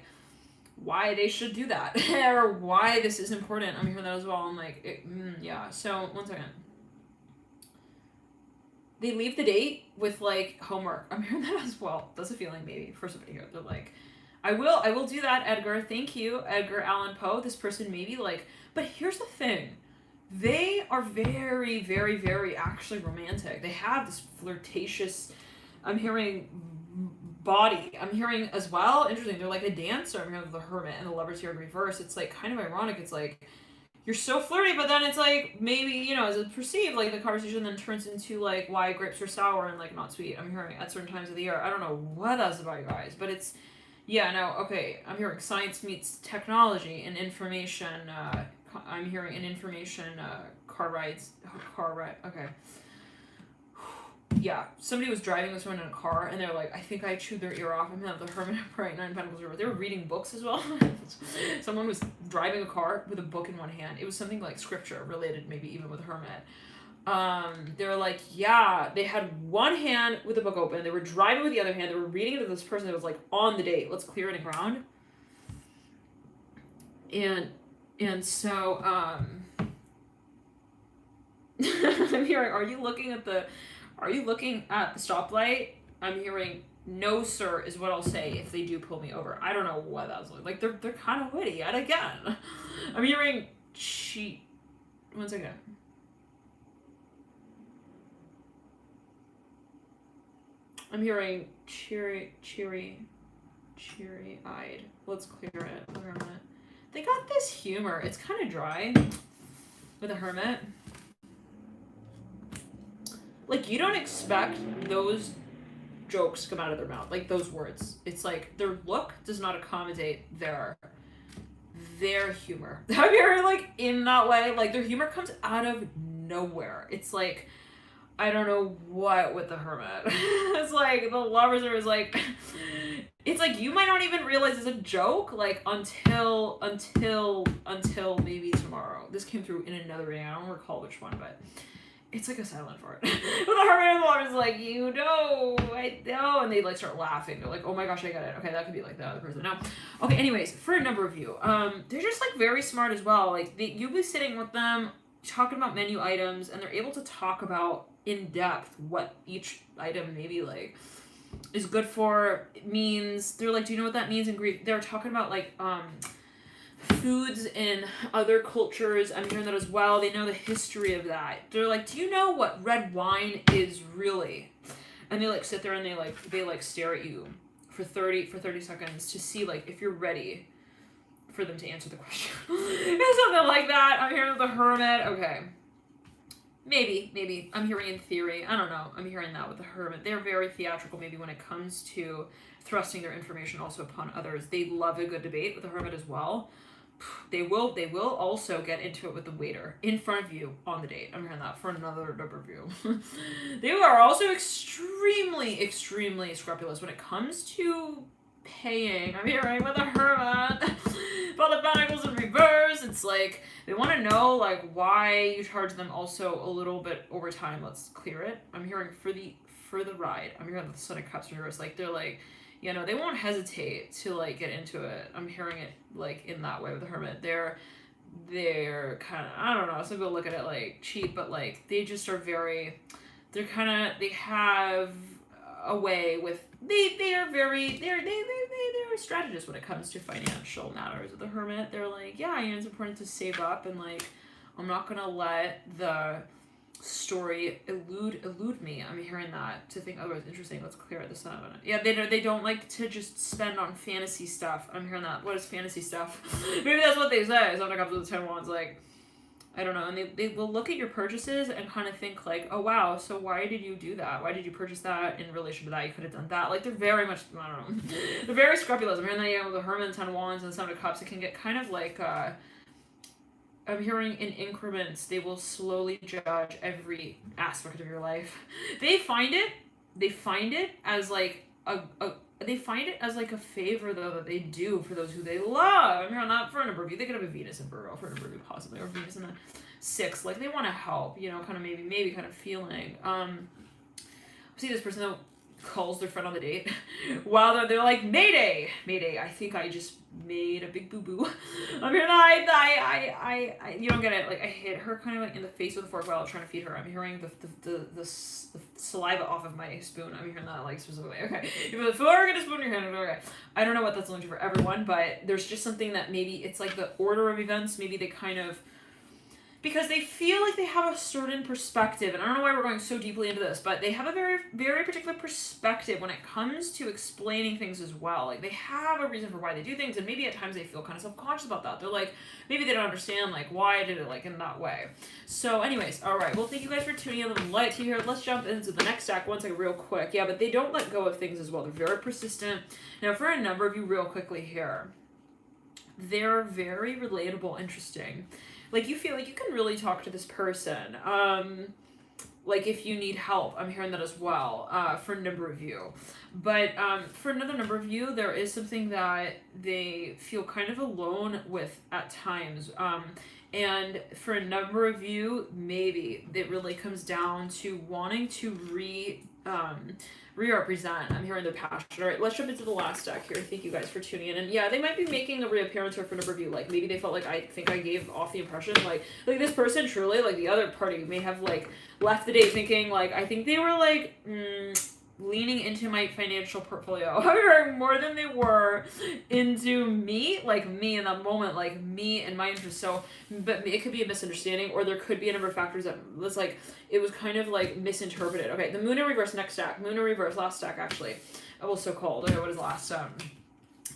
why they should do that or why this is important. I'm hearing that as well. I'm like, yeah. So, one second. They leave the date with like homework. I'm hearing that as well. That's a feeling maybe for somebody here. They're like, I will do that, Edgar. Thank you, Edgar Allan Poe. This person maybe like, but here's the thing. They are very, very, very actually romantic. They have this flirtatious, I'm hearing, body. I'm hearing as well, interesting, they're like a dancer. I'm hearing the hermit and the lovers here in reverse. It's like kind of ironic. It's like, you're so flirty, but then it's like, maybe, you know, as it's perceived, like the conversation then turns into like why grapes are sour and like not sweet. I'm hearing at certain times of the year. I don't know what that's about, you guys, but it's, yeah, no, okay. I'm hearing science meets technology and information, I'm hearing an information, car ride, okay. Yeah, somebody was driving this one in a car, and they're like, I think I chewed their ear off. I'm gonna have the Hermit Upright, 9 Pentacles River. They were reading books as well. Someone was driving a car with a book in one hand. It was something like scripture related, maybe even with Hermit. They were like, yeah, they had one hand with the book open. They were driving with the other hand. They were reading it to this person that was like on the date. Let's clear it ground. And so, I'm hearing, are you looking at the stoplight? I'm hearing, no, sir, is what I'll say if they do pull me over. I don't know what that was like. They're kind of witty yet again. I'm hearing, cheat. One second. I'm hearing cheery-eyed. Let's clear it. Hermit. They got this humor. It's kind of dry with a hermit. Like, you don't expect those jokes to come out of their mouth. Like, those words. It's like, their look does not accommodate their humor. I'm hearing, like, in that way. Like, their humor comes out of nowhere. It's like, I don't know what with the hermit. It's like, the lovers are like, it's like, you might not even realize it's a joke, like, until maybe tomorrow. This came through in another reading. I don't recall which one, but it's like a silent fart. But the hermit and the lover's like, you know, I know. And they, like, start laughing. They're like, oh my gosh, I got it. Okay, that could be, like, the other person. No. Okay, anyways, for a number of you, they're just, like, very smart as well. Like, you'll be sitting with them, talking about menu items, and they're able to talk about in depth what each item maybe like is good for, it means. They're like, do you know what that means in Greek? They're talking about like foods in other cultures. I'm hearing that as well. They know the history of that. They're like, do you know what red wine is really? And they like sit there and they stare at you for 30 seconds to see like if you're ready for them to answer the question. It's something like that. I'm hearing the hermit. Okay. Maybe. I'm hearing in theory. I don't know. I'm hearing that with the hermit. They're very theatrical maybe when it comes to thrusting their information also upon others. They love a good debate with the hermit as well. They will also get into it with the waiter in front of you on the date. I'm hearing that for another number of you. They are also extremely, extremely scrupulous when it comes to paying. I'm hearing with a hermit. But the Pentacles in reverse. It's like they want to know like why you charge them also a little bit over time. Let's clear it. I'm hearing for the ride. I'm hearing the Son of Cups in reverse. Like they're like, you know, they won't hesitate to like get into it. I'm hearing it like in that way with the hermit. They're kind of, I don't know, some people look at it like cheap, but like they just are very, they have a way with, they're strategists when it comes to financial matters with the hermit. They're like, yeah, you know, it's important to save up, and like I'm not gonna let the story elude me. I'm hearing that to think otherwise. Interesting. Let's clear it. The Sun of it. Yeah, they don't like to just spend on fantasy stuff. I'm hearing that. What is fantasy stuff? Maybe that's what they say. Something comes with the 10 wands, like I don't know, and they will look at your purchases and kind of think like, oh wow, so why did you do that? Why did you purchase that in relation to that? You could have done that. Like they're very much, I don't know, they're very scrupulous. I'm hearing that, with the Hermit, Ten of Wands, and Seven of Cups, it can get kind of like, I'm hearing in increments, they will slowly judge every aspect of your life. They find it as like they find it as like a favor though that they do for those who they love. I'm hearing that for a number of you. They could have a Venus in Virgo for a number of you possibly, or Venus in the 6th. Like they want to help, you know, kind of maybe kind of feeling. See this person though calls their friend on the date while they're like, Mayday, I think I just made a big boo-boo. I'm hearing I you don't get it, like I hit her kind of like in the face with a fork while I was trying to feed her. I'm hearing the saliva off of my spoon. I'm hearing that like specifically. Okay, you put the fork and a spoon in your hand. Okay, I don't know what that's linked to for everyone, but there's just something that maybe it's like the order of events. Maybe they kind of, because they feel like they have a certain perspective, and I don't know why we're going so deeply into this, but they have a very, very particular perspective when it comes to explaining things as well. Like, they have a reason for why they do things, and maybe at times they feel kind of self-conscious about that. They're like, maybe they don't understand, like, why I did it, like, in that way. So, anyways, alright, well, thank you guys for tuning in. I'm light to you here. Let's jump into the next stack one second real quick. Yeah, but they don't let go of things as well. They're very persistent. Now, for a number of you real quickly here, they're very relatable, interesting. Like, you feel like you can really talk to this person. Like, if you need help. I'm hearing that as well, for a number of you. But for another number of you, there is something that they feel kind of alone with at times. And for a number of you, maybe it really comes down to wanting to re-represent. I'm hearing their passion. All right, let's jump into the last deck here. Thank you guys for tuning in. And yeah, they might be making a reappearance here for a number of you. Like, maybe they felt like I think I gave off the impression, like this person truly, like the other party may have like left the day thinking like, I think they were like, leaning into my financial portfolio more than they were into me, like me in that moment, like me and my interest. So, but it could be a misunderstanding, or there could be a number of factors that was like, it was kind of like misinterpreted. Okay, the moon in reverse, next stack. Moon in reverse, last stack actually. I was so cold. Okay, what is last?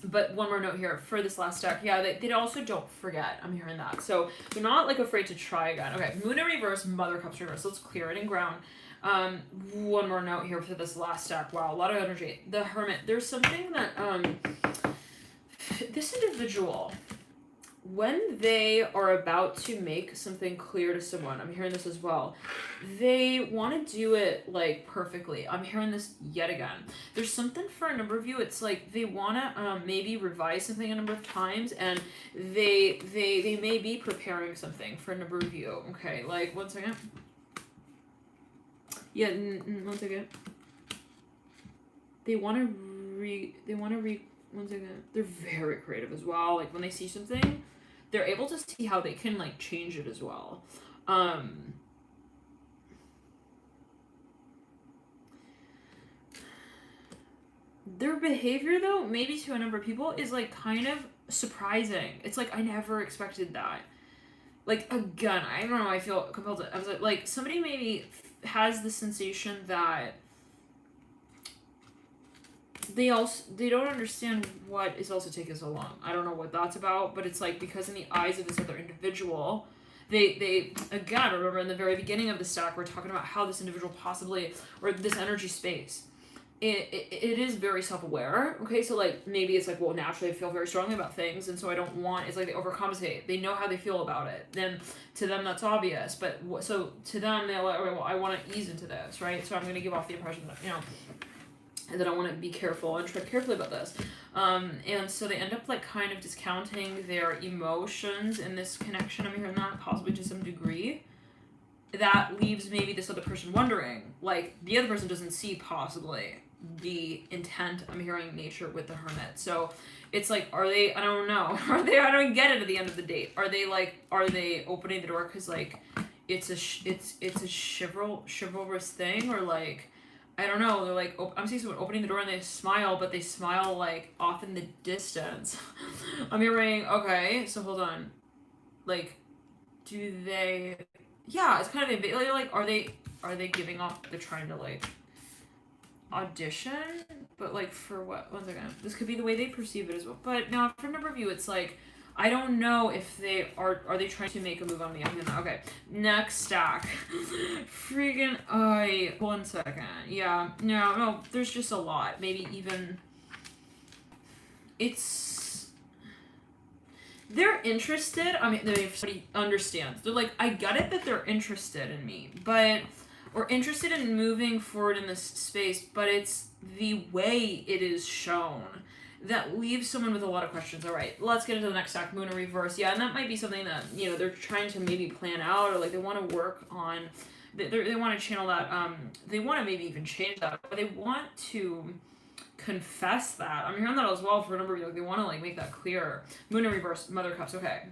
But one more note here for this last stack. Yeah, they also don't forget. I'm hearing that. So they're not like afraid to try again. Okay, moon in reverse, mother cups reverse. Let's clear it and ground. One more note here for this last stack. Wow, a lot of energy. The Hermit. There's something that, this individual, when they are about to make something clear to someone, I'm hearing this as well, they want to do it, like, perfectly. I'm hearing this yet again. There's something for a number of you, it's like they want to, maybe revise something a number of times, and they may be preparing something for a number of you. Okay, like, one second. Yeah, one second. They want to one second. They're very creative as well. Like, when they see something, they're able to see how they can, like, change it as well. Their behavior, though, maybe to a number of people, is, like, kind of surprising. It's like, I never expected that. Like, again, I don't know, I feel compelled to, I was like, somebody maybe has the sensation that they don't understand what is also taking so long. I don't know what that's about, but it's like, because in the eyes of this other individual, they again, remember in the very beginning of the stack, we're talking about how this individual possibly, or this energy space, it is very self-aware. Okay, so like, maybe it's like, well, naturally I feel very strongly about things, and so I don't want, it's like they overcompensate. They know how they feel about it. Then to them that's obvious, but so to them they're like, well, I want to ease into this, right? So I'm going to give off the impression that, you know, and that I want to be careful and tread carefully about this. And so they end up like kind of discounting their emotions in this connection. I'm hearing that possibly to some degree. That leaves maybe this other person wondering, like, the other person doesn't see possibly the intent, I'm hearing, nature with the Hermit. So it's like, are they, I don't know, I don't get it at the end of the date. Are they opening the door because like it's a chivalrous thing, or like, I don't know, they're like, I'm seeing someone opening the door and they smile, but they smile like off in the distance. I'm hearing, okay, so hold on, like, do they, yeah, it's kind of like, are they giving off, they're trying to like audition, but like for what? One second. This could be the way they perceive it as well. But now for a number of you, it's like, I don't know if they are they trying to make a move on me. Okay, next stack. Freaking, 1 second. Yeah, no, there's just a lot. Maybe even, they're interested. I mean, if somebody understands, they're like, I get it that they're interested in me, but, or interested in moving forward in this space, but it's the way it is shown that leaves someone with a lot of questions. All right, let's get into the next stack, Moon in reverse. Yeah, and that might be something that, they're trying to maybe plan out, or like they want to work on, they want to channel that, they want to maybe even change that, but they want to confess that. I'm hearing that as well for a number of you. Like, they want to like make that clear. Moon in reverse, Mother of Cups. Okay.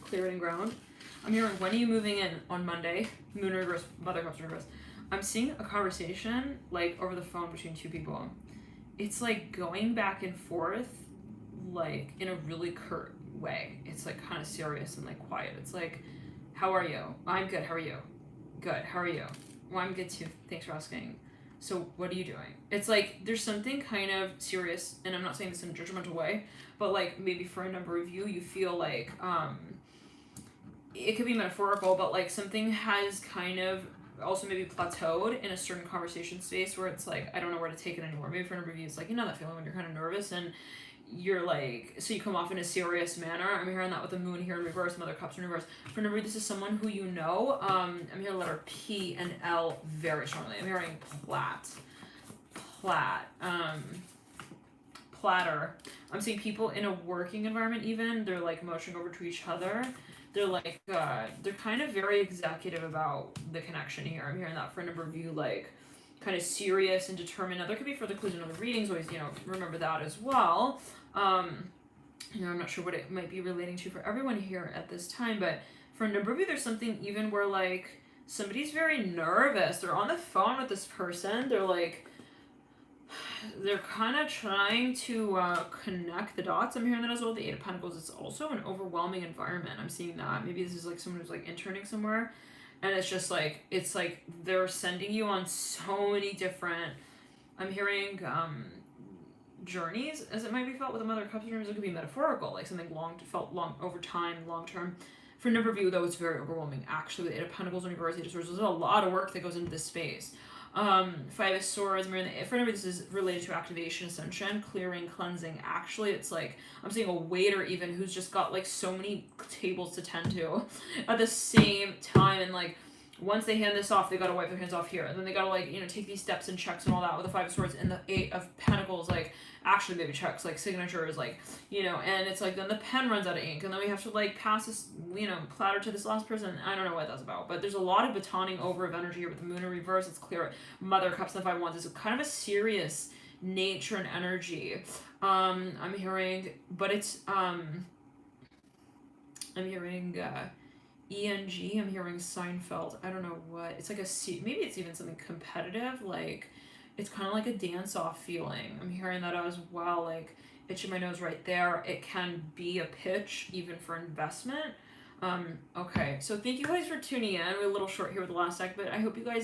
Clearing ground. I'm hearing, when are you moving in on Monday? Moon in reverse, Mother of Cups in reverse. I'm seeing a conversation like over the phone between two people. It's like going back and forth, like in a really curt way. It's like kind of serious and like quiet. It's like, how are you? I'm good. How are you? Good. How are you? Well, I'm good too. Thanks for asking. So what are you doing? It's like there's something kind of serious, and I'm not saying this in a judgmental way, but like maybe for a number of you feel like it could be metaphorical, but like something has kind of also maybe plateaued in a certain conversation space where it's like, I don't know where to take it anymore. Maybe for a number of you, it's like, that feeling when you're kind of nervous and you're like, so you come off in a serious manner. I'm hearing that with the Moon here in reverse, Mother Cups in reverse. For a number of you, this is someone who you know. I'm hearing letter P and L very strongly. I'm hearing platter. I'm seeing people in a working environment even. They're like motioning over to each other. They're like, they're kind of very executive about the connection here. I'm hearing that for a number of you, like, kind of serious and determined. Now, there could be further clues in other readings. Always, remember that as well. I'm not sure what it might be relating to for everyone here at this time, but for a number of you, there's something even where, like, somebody's very nervous. They're on the phone with this person. They're, like, they're kind of trying to connect the dots. I'm hearing that as well. The Eight of Pentacles, it's also an overwhelming environment. I'm seeing that. Maybe this is, like, someone who's, like, interning somewhere. And it's just like, it's like they're sending you on so many different, I'm hearing journeys, as it might be felt with the Mother of Cups. It could be metaphorical, like something felt long over time, long term. For a number of you, though, it's very overwhelming. Actually, the Eight of Pentacles and reverse, Eight of Swords, there's a lot of work that goes into this space. Five of Swords, for a number of this is related to activation, ascension, clearing, cleansing. Actually, it's like, I'm seeing a waiter even who's just got like so many tables to tend to at the same time, and like once they hand this off, they gotta wipe their hands off here, and then they gotta like, take these steps and checks and all that with the Five of Swords and the Eight of Pentacles, like actually maybe checks, like signatures, like, and it's like then the pen runs out of ink, and then we have to like pass this, platter to this last person. I don't know what that's about, but there's a lot of batoning over of energy here with the Moon in reverse. It's clear. Mother of Cups and the Five of Wands is kind of a serious nature and energy. I'm hearing, but it's I'm hearing ENG. I'm hearing Seinfeld. I don't know what. It's like maybe it's even something competitive, like it's kind of like a dance-off feeling. I'm hearing that as well, like itching my nose right there. It can be a pitch even for investment. Okay, so thank you guys for tuning in. We're a little short here with the last deck, but I hope you guys